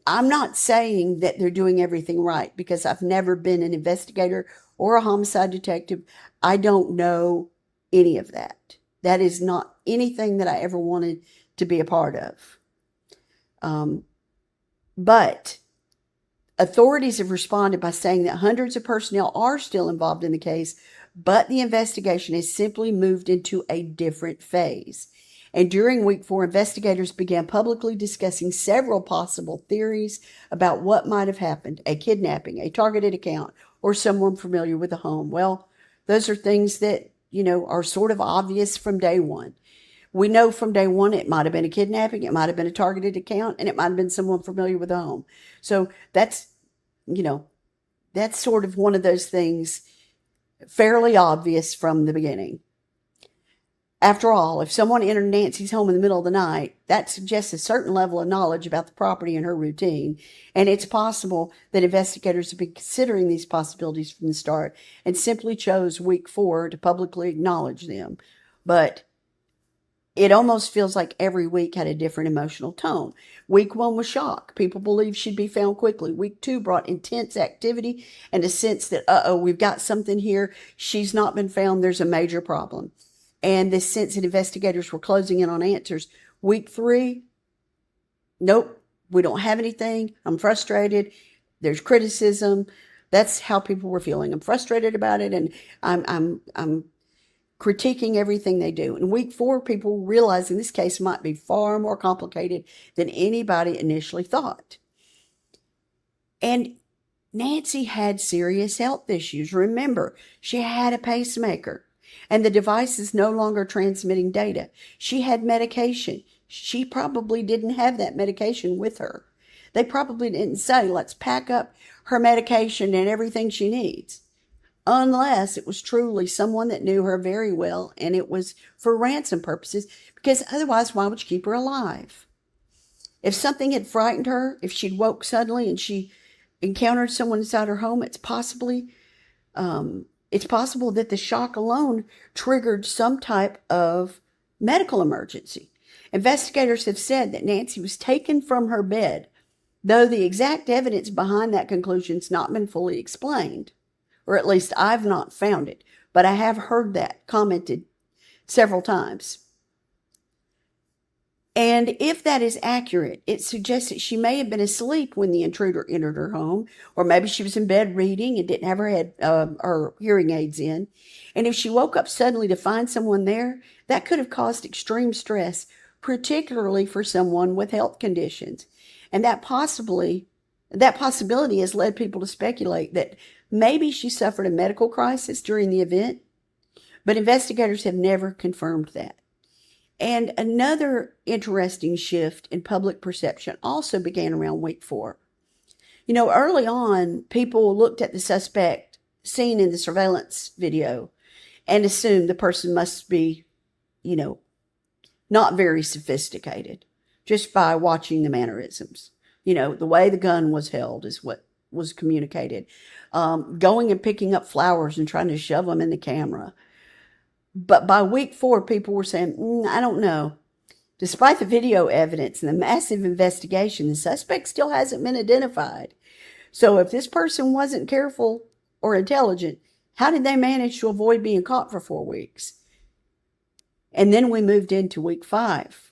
I'm not saying that they're doing everything right because I've never been an investigator or a homicide detective. I don't know any of that. That is not anything that I ever wanted to be a part of. But authorities have responded by saying that hundreds of personnel are still involved in the case, but the investigation has simply moved into a different phase. And during week 4, investigators began publicly discussing several possible theories about what might have happened: a kidnapping, a targeted account, or someone familiar with the home. Well, those are things that, are sort of obvious from day one. We know from day one it might have been a kidnapping, it might have been a targeted account, and it might have been someone familiar with the home. So that's sort of one of those things fairly obvious from the beginning. After all, if someone entered Nancy's home in the middle of the night, that suggests a certain level of knowledge about the property and her routine. And it's possible that investigators have been considering these possibilities from the start and simply chose week 4 to publicly acknowledge them. But it almost feels like every week had a different emotional tone. Week 1 was shock. People believed she'd be found quickly. Week 2 brought intense activity and a sense that, we've got something here. She's not been found. There's a major problem. And this sense that investigators were closing in on answers. Week 3, nope, we don't have anything. I'm frustrated. There's criticism. That's how people were feeling. I'm frustrated about it, and I'm critiquing everything they do. In week 4, people were realizing this case might be far more complicated than anybody initially thought. And Nancy had serious health issues. Remember, she had a pacemaker. And the device is no longer transmitting data. She had medication. She probably didn't have that medication with her. They probably didn't say, let's pack up her medication and everything she needs. Unless it was truly someone that knew her very well and it was for ransom purposes, because otherwise, why would you keep her alive? If something had frightened her, if she'd woke suddenly and she encountered someone inside her home, it's possible that the shock alone triggered some type of medical emergency. Investigators have said that Nancy was taken from her bed, though the exact evidence behind that conclusion's not been fully explained, or at least I've not found it, but I have heard that commented several times. And if that is accurate, it suggests that she may have been asleep when the intruder entered her home, or maybe she was in bed reading and didn't have her hearing aids in. And if she woke up suddenly to find someone there, that could have caused extreme stress, particularly for someone with health conditions. And that possibility has led people to speculate that maybe she suffered a medical crisis during the event, but investigators have never confirmed that. And another interesting shift in public perception also began around week 4. Early on, people looked at the suspect seen in the surveillance video and assumed the person must be, not very sophisticated just by watching the mannerisms. The way the gun was held is what was communicated. Going and picking up flowers and trying to shove them in the camera. But by week 4, people were saying, I don't know. Despite the video evidence and the massive investigation, the suspect still hasn't been identified. So if this person wasn't careful or intelligent, how did they manage to avoid being caught for 4 weeks? And then we moved into week 5.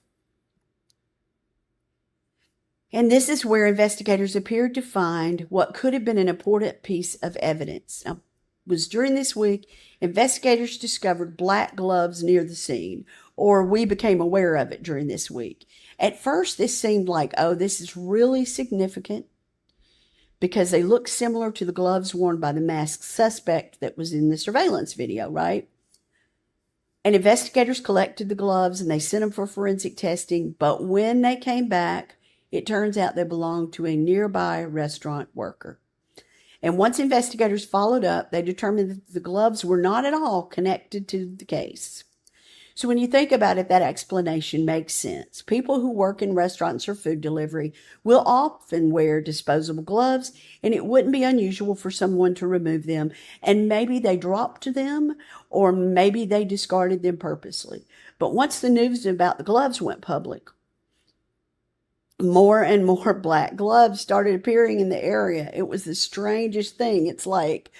And this is where investigators appeared to find what could have been an important piece of evidence. Now, was during this week, investigators discovered black gloves near the scene, or we became aware of it during this week. At first, this seemed like, this is really significant because they look similar to the gloves worn by the masked suspect that was in the surveillance video, right? And investigators collected the gloves and they sent them for forensic testing, but when they came back, it turns out they belonged to a nearby restaurant worker. And once investigators followed up, they determined that the gloves were not at all connected to the case. So when you think about it, that explanation makes sense. People who work in restaurants or food delivery will often wear disposable gloves, and it wouldn't be unusual for someone to remove them, and maybe they dropped them, or maybe they discarded them purposely. But once the news about the gloves went public, more and more black gloves started appearing in the area. It was the strangest thing. It's like,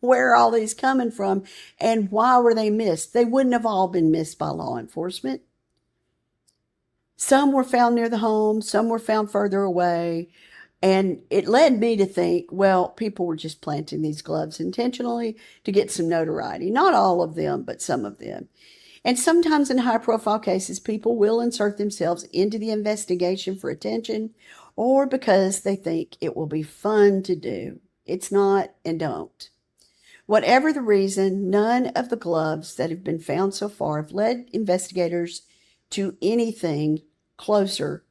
where are all these coming from, and why were they missed? They wouldn't have all been missed by law enforcement. Some were found near the home, some were found further away, and it led me to think, well, people were just planting these gloves intentionally to get some notoriety. Not all of them, but some of them. And sometimes in high profile cases, people will insert themselves into the investigation for attention or because they think it will be fun to do. It's not, and don't. Whatever the reason, none of the gloves that have been found so far have led investigators to anything closer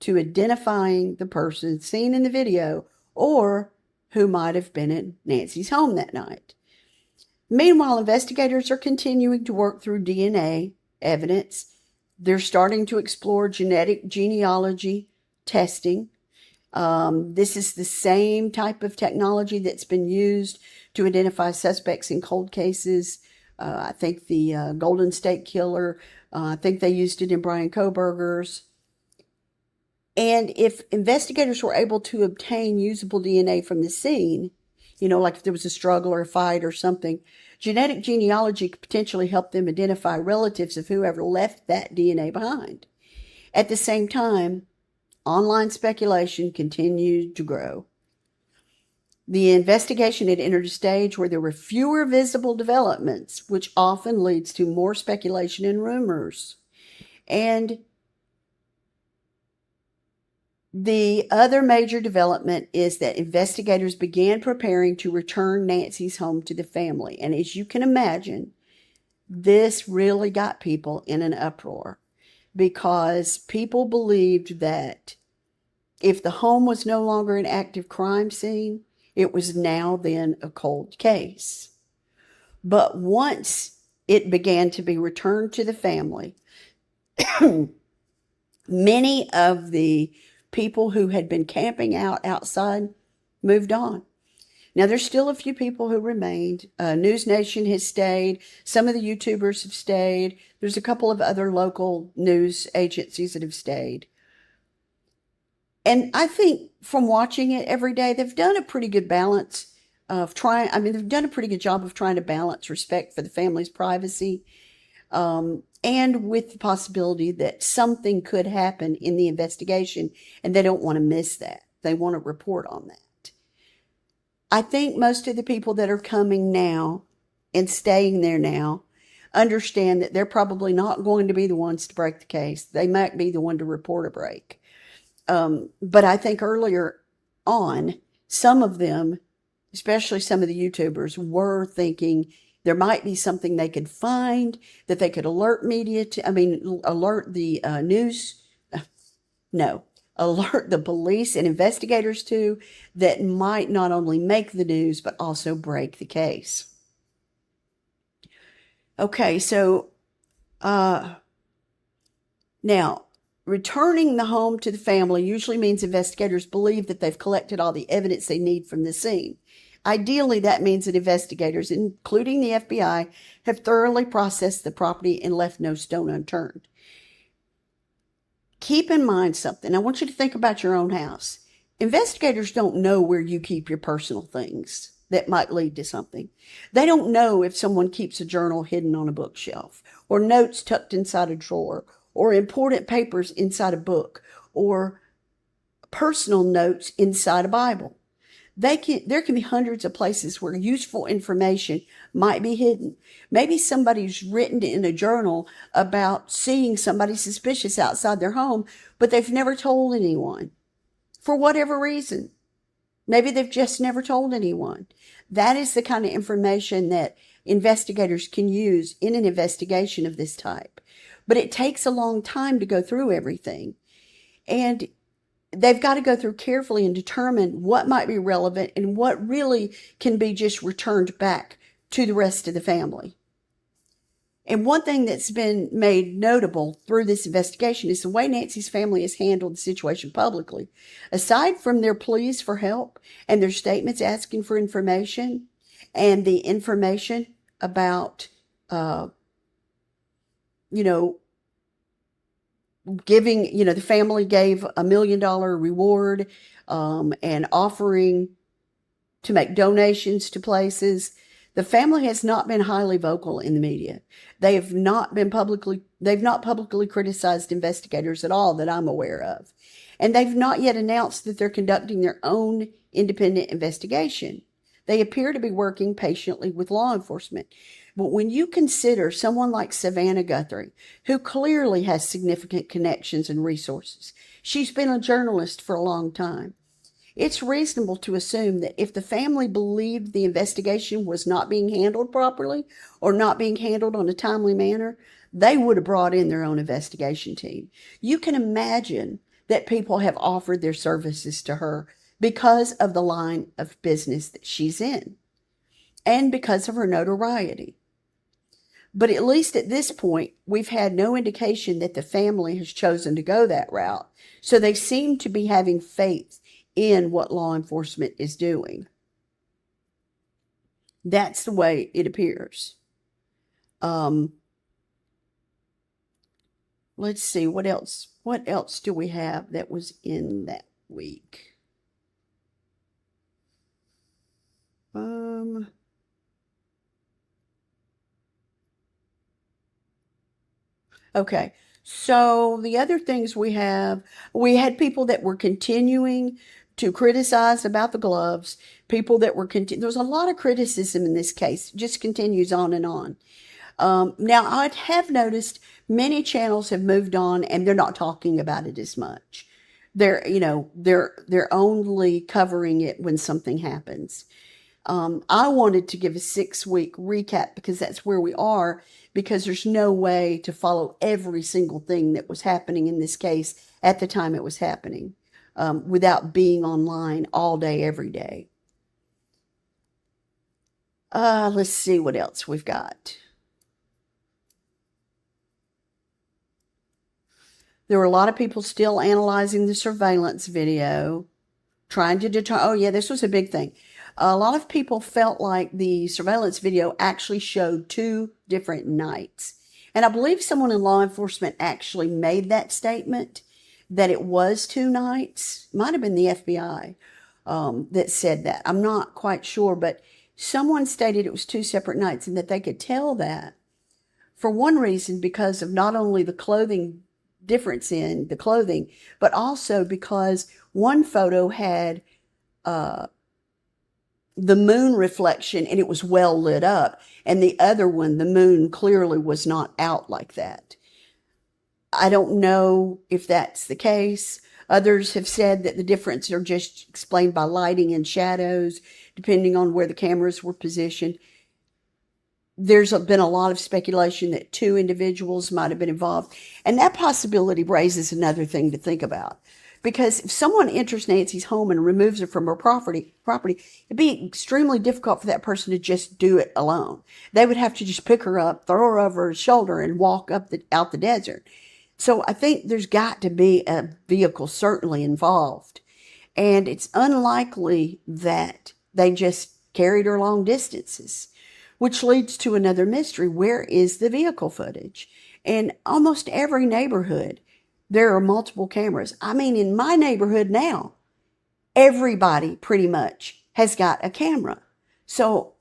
to identifying the person seen in the video or who might have been at Nancy's home that night. Meanwhile, investigators are continuing to work through DNA evidence. They're starting to explore genetic genealogy testing. This is the same type of technology that's been used to identify suspects in cold cases. I think the Golden State Killer, I think they used it in Brian Kohberger's. And if investigators were able to obtain usable DNA from the scene, like if there was a struggle or a fight or something, genetic genealogy could potentially help them identify relatives of whoever left that DNA behind. At the same time, online speculation continued to grow. The investigation had entered a stage where there were fewer visible developments, which often leads to more speculation and rumors. And the other major development is that investigators began preparing to return Nancy's home to the family. And as you can imagine, this really got people in an uproar because people believed that if the home was no longer an active crime scene, it was now then a cold case. But once it began to be returned to the family, many of the people who had been camping outside moved on. Now, there's still a few people who remained. News Nation has stayed. Some of the YouTubers have stayed. There's a couple of other local news agencies that have stayed. And I think from watching it every day, they've done a pretty good balance of they've done a pretty good job of trying to balance respect for the family's privacy, and with the possibility that something could happen in the investigation, and they don't want to miss that. They want to report on that. I think most of the people that are coming now and staying there now understand that they're probably not going to be the ones to break the case. They might be the one to report a break. But I think earlier on, some of them, especially some of the YouTubers, were thinking there might be something they could find that they could alert media to, alert the alert the police and investigators to, that might not only make the news, but also break the case. Okay, so now, returning the home to the family usually means investigators believe that they've collected all the evidence they need from the scene. Ideally, that means that investigators, including the FBI, have thoroughly processed the property and left no stone unturned. Keep in mind something. I want you to think about your own house. Investigators don't know where you keep your personal things that might lead to something. They don't know if someone keeps a journal hidden on a bookshelf, or notes tucked inside a drawer, or important papers inside a book, or personal notes inside a Bible. There can be hundreds of places where useful information might be hidden. Maybe somebody's written in a journal about seeing somebody suspicious outside their home, but they've never told anyone for whatever reason. Maybe they've just never told anyone. That is the kind of information that investigators can use in an investigation of this type. But it takes a long time to go through everything. And they've got to go through carefully and determine what might be relevant and what really can be just returned back to the rest of the family. And one thing that's been made notable through this investigation is the way Nancy's family has handled the situation publicly. Aside from their pleas for help and their statements asking for information, and the information about, giving, the family gave $1 million reward, and offering to make donations to places. The family has not been highly vocal in the media. They've not publicly criticized investigators at all that I'm aware of. And they've not yet announced that they're conducting their own independent investigation. They appear to be working patiently with law enforcement. But when you consider someone like Savannah Guthrie, who clearly has significant connections and resources, she's been a journalist for a long time. It's reasonable to assume that if the family believed the investigation was not being handled properly or not being handled on a timely manner, they would have brought in their own investigation team. You can imagine that people have offered their services to her because of the line of business that she's in and because of her notoriety. But at least at this point, we've had no indication that the family has chosen to go that route. So they seem to be having faith in what law enforcement is doing. That's the way it appears. Let's see, what else? What else do we have that was in that week? Okay, so the other things we had people that were continuing to criticize about the gloves, people that were, there's a lot of criticism in this case, it just continues on and on. Now, I have noticed many channels have moved on and they're not talking about it as much. They're only covering it when something happens. I wanted to give a 6-week recap because that's where we are, because there's no way to follow every single thing that was happening in this case at the time it was happening, without being online all day, every day. Let's see what else we've got. There were a lot of people still analyzing the surveillance video, trying to determine, oh yeah, this was a big thing. A lot of people felt like the surveillance video actually showed 2 different nights. And I believe someone in law enforcement actually made that statement, that it was 2 nights. Might have been the FBI that said that. I'm not quite sure, but someone stated it was 2 separate nights and that they could tell that for one reason because of not only the clothing difference in the clothing, but also because one photo had the moon reflection and it was well lit up, and the other one, the moon clearly was not out like that. I don't know if that's the case. Others have said that the difference are just explained by lighting and shadows, depending on where the cameras were positioned. There's been a lot of speculation that 2 individuals might have been involved. And that possibility raises another thing to think about. Because if someone enters Nancy's home and removes her from her property, it'd be extremely difficult for that person to just do it alone. They would have to just pick her up, throw her over her shoulder, and walk out the desert. So I think there's got to be a vehicle certainly involved. And it's unlikely that they just carried her long distances, which leads to another mystery. Where is the vehicle footage? In almost every neighborhood, there are multiple cameras. I mean, in my neighborhood now, everybody pretty much has got a camera. So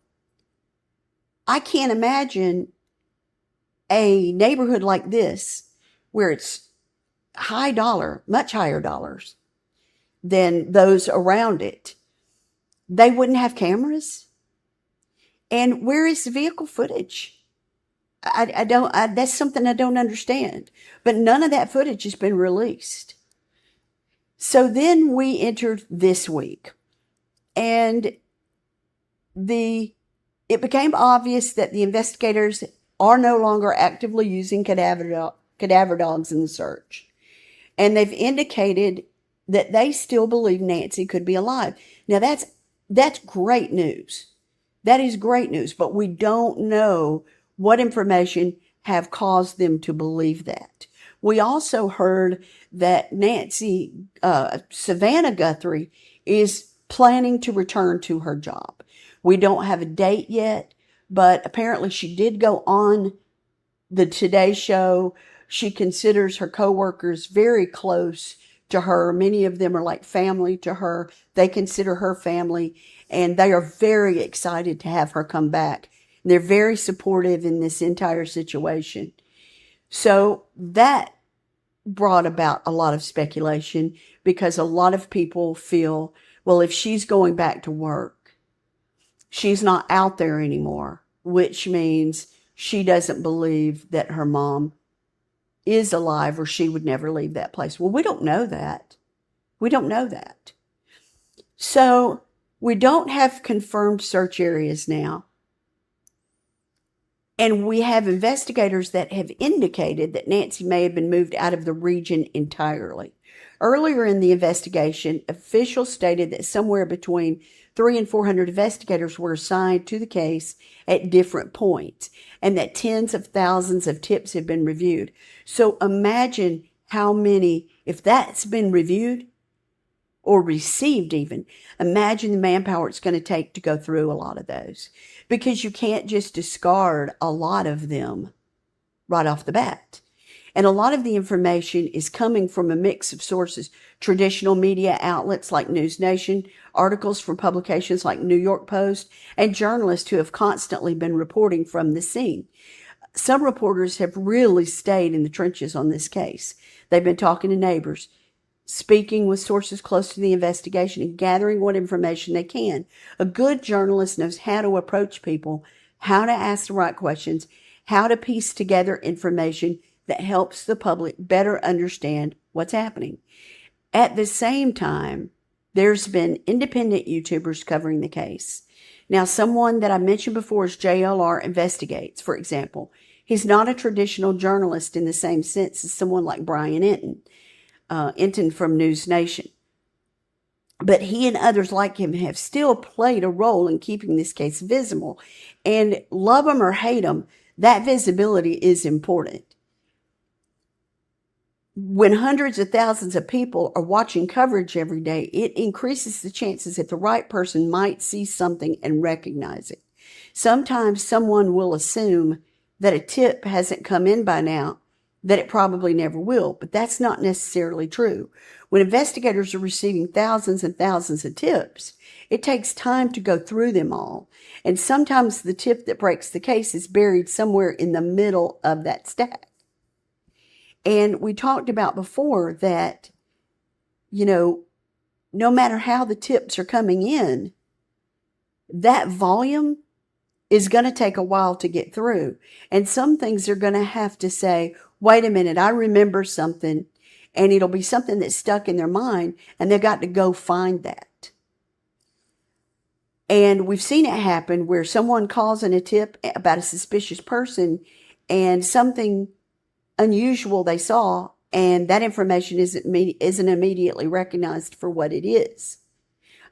I can't imagine a neighborhood like this where it's high dollar, much higher dollars than those around it. They wouldn't have cameras. And where is the vehicle footage? That's something I don't understand. But none of that footage has been released. So then we entered this week. And it became obvious that the investigators are no longer actively using cadaver dogs in the search. And they've indicated that they still believe Nancy could be alive. Now that's great news. That is great news, but we don't know what information have caused them to believe that. We also heard that Savannah Guthrie is planning to return to her job. We don't have a date yet, but apparently she did go on the Today Show She considers her coworkers very close to her. Many of them are like family to her. They consider her family, and they are very excited to have her come back. And they're very supportive in this entire situation. So that brought about a lot of speculation, because a lot of people feel, well, if she's going back to work, she's not out there anymore, which means she doesn't believe that her mom is alive, or she would never leave that place. Well, we don't know that. We don't know that. So we don't have confirmed search areas now. And we have investigators that have indicated that Nancy may have been moved out of the region entirely. Earlier in the investigation, officials stated that somewhere between 300 and 400 investigators were assigned to the case at different points, and that tens of thousands of tips have been reviewed. So imagine how many, if that's been reviewed or received even, imagine the manpower it's going to take to go through a lot of those, because you can't just discard a lot of them right off the bat. And a lot of the information is coming from a mix of sources: traditional media outlets like News Nation, articles from publications like New York Post, and journalists who have constantly been reporting from the scene. Some reporters have really stayed in the trenches on this case. They've been talking to neighbors, speaking with sources close to the investigation, and gathering what information they can. A good journalist knows how to approach people, how to ask the right questions, how to piece together information that helps the public better understand what's happening. At the same time, there's been independent YouTubers covering the case. Now, someone that I mentioned before is JLR Investigates, for example. He's not a traditional journalist in the same sense as someone like Brian Enton from News Nation. But he and others like him have still played a role in keeping this case visible. And love him or hate him, that visibility is important. When hundreds of thousands of people are watching coverage every day, it increases the chances that the right person might see something and recognize it. Sometimes someone will assume that a tip hasn't come in by now, that it probably never will, but that's not necessarily true. When investigators are receiving thousands and thousands of tips, it takes time to go through them all. And sometimes the tip that breaks the case is buried somewhere in the middle of that stack. And we talked about before that, no matter how the tips are coming in, that volume is going to take a while to get through. And some things are going to have to say, wait a minute, I remember something, and it'll be something that's stuck in their mind, and they've got to go find that. And we've seen it happen where someone calls in a tip about a suspicious person, and something unusual they saw, and that information isn't immediately recognized for what it is.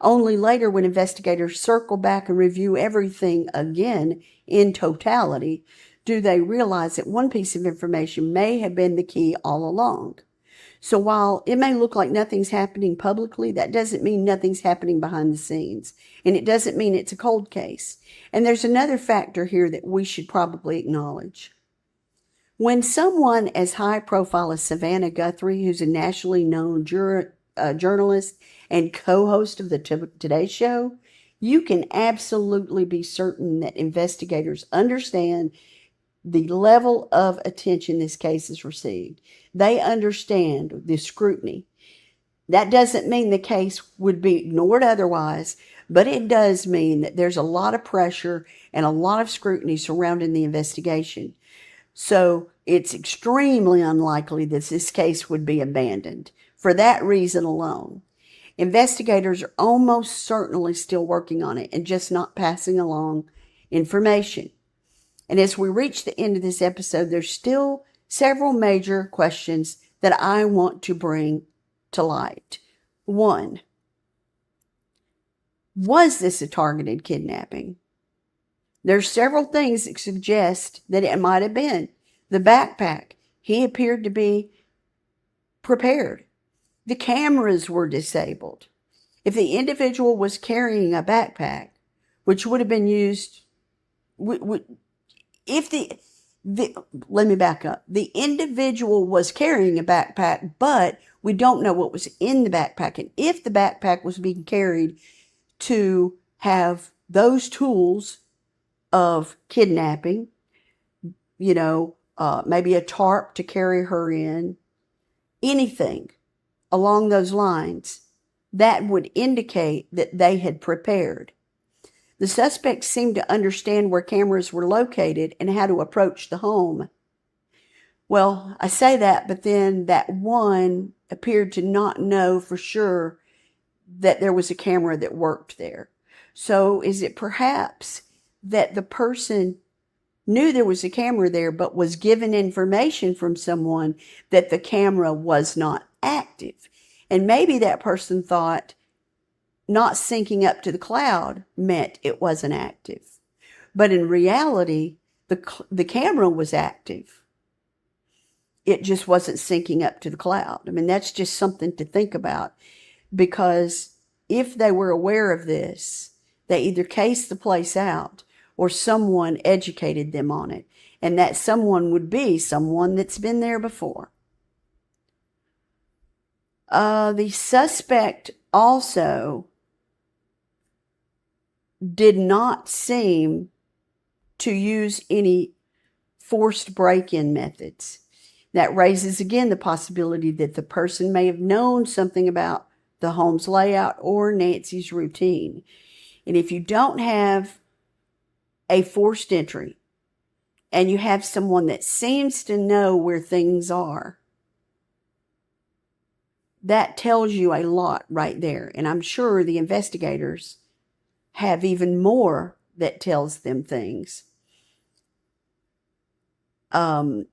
Only later, when investigators circle back and review everything again in totality, do they realize that one piece of information may have been the key all along. So while it may look like nothing's happening publicly, that doesn't mean nothing's happening behind the scenes. And it doesn't mean it's a cold case. And there's another factor here that we should probably acknowledge. When someone as high profile as Savannah Guthrie, who's a nationally known journalist and co-host of the Today Show, you can absolutely be certain that investigators understand the level of attention this case has received. They understand the scrutiny. That doesn't mean the case would be ignored otherwise, but it does mean that there's a lot of pressure and a lot of scrutiny surrounding the investigation. So it's extremely unlikely that this case would be abandoned for that reason alone. Investigators are almost certainly still working on it and just not passing along information. And as we reach the end of this episode, there's still several major questions that I want to bring to light. One, was this a targeted kidnapping? There's several things that suggest that it might have been. The backpack, he appeared to be prepared. The cameras were disabled. If the individual was carrying a backpack, which would have been used, if Let me back up. The individual was carrying a backpack, but we don't know what was in the backpack. And if the backpack was being carried to have those tools of kidnapping, maybe a tarp to carry her in, anything along those lines, that would indicate that they had prepared. The suspects seemed to understand where cameras were located and how to approach the home. Well, I say that, but then that one appeared to not know for sure that there was a camera that worked there. So is it perhaps that the person knew there was a camera there, but was given information from someone that the camera was not active? And maybe that person thought not syncing up to the cloud meant it wasn't active. But in reality, the camera was active. It just wasn't syncing up to the cloud. I mean, that's just something to think about, because if they were aware of this, they either cased the place out or someone educated them on it. And that someone would be someone that's been there before. The suspect also did not seem to use any forced break-in methods. That raises again the possibility that the person may have known something about the home's layout or Nancy's routine. And if you don't have a forced entry and you have someone that seems to know where things are, that tells you a lot right there. And I'm sure the investigators have even more that tells them things. Then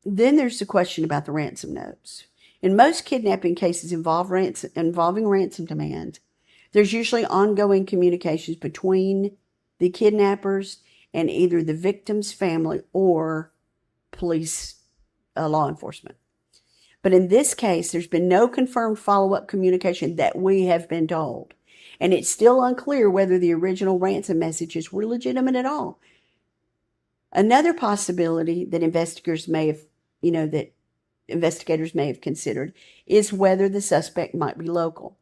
there's the question about the ransom notes. In most kidnapping cases involving ransom demand, there's usually ongoing communications between the kidnappers and either the victim's family or police, law enforcement. But in this case, there's been no confirmed follow-up communication that we have been told. And it's still unclear whether the original ransom messages were legitimate at all. Another possibility that investigators may have considered is whether the suspect might be local.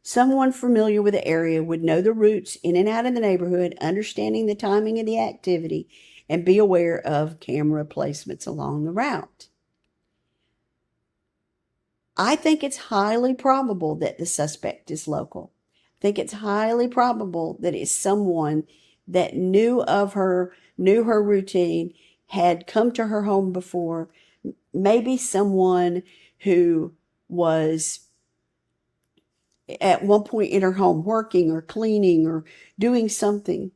Someone familiar with the area would know the routes in and out of the neighborhood, understanding the timing of the activity, and be aware of camera placements along the route. I think it's highly probable that the suspect is local. I think it's highly probable that it's someone that knew her routine, had come to her home before, maybe someone who was at one point in her home working or cleaning or doing something,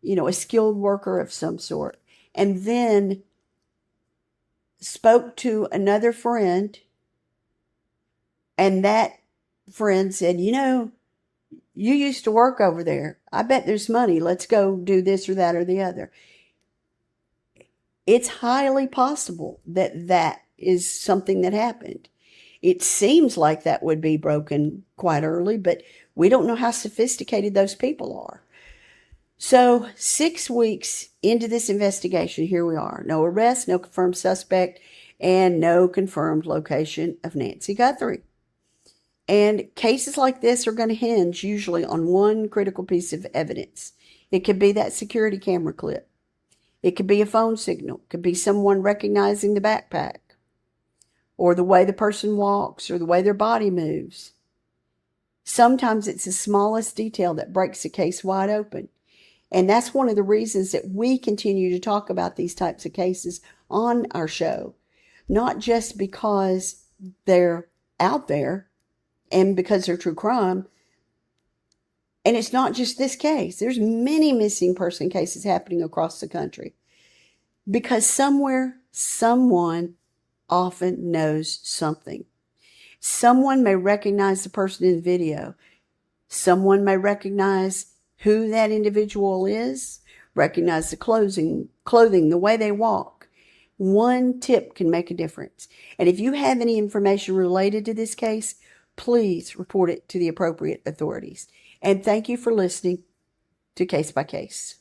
a skilled worker of some sort, and then spoke to another friend, and that friend said, you used to work over there. I bet there's money. Let's go do this or that or the other. It's highly possible that that is something that happened. It seems like that would be broken quite early, but we don't know how sophisticated those people are. So 6 weeks into this investigation, here we are. No arrest, no confirmed suspect, and no confirmed location of Nancy Guthrie. And cases like this are going to hinge usually on one critical piece of evidence. It could be that security camera clip. It could be a phone signal. It could be someone recognizing the backpack, or the way the person walks, or the way their body moves. Sometimes it's the smallest detail that breaks a case wide open. And that's one of the reasons that we continue to talk about these types of cases on our show. Not just because they're out there and because they're true crime. And it's not just this case. There's many missing person cases happening across the country. Because somewhere, someone often knows something. Someone may recognize the person in the video. Someone may recognize who that individual is, recognize the clothing, the way they walk. One tip can make a difference. And if you have any information related to this case, please report it to the appropriate authorities. And thank you for listening to Case by Case.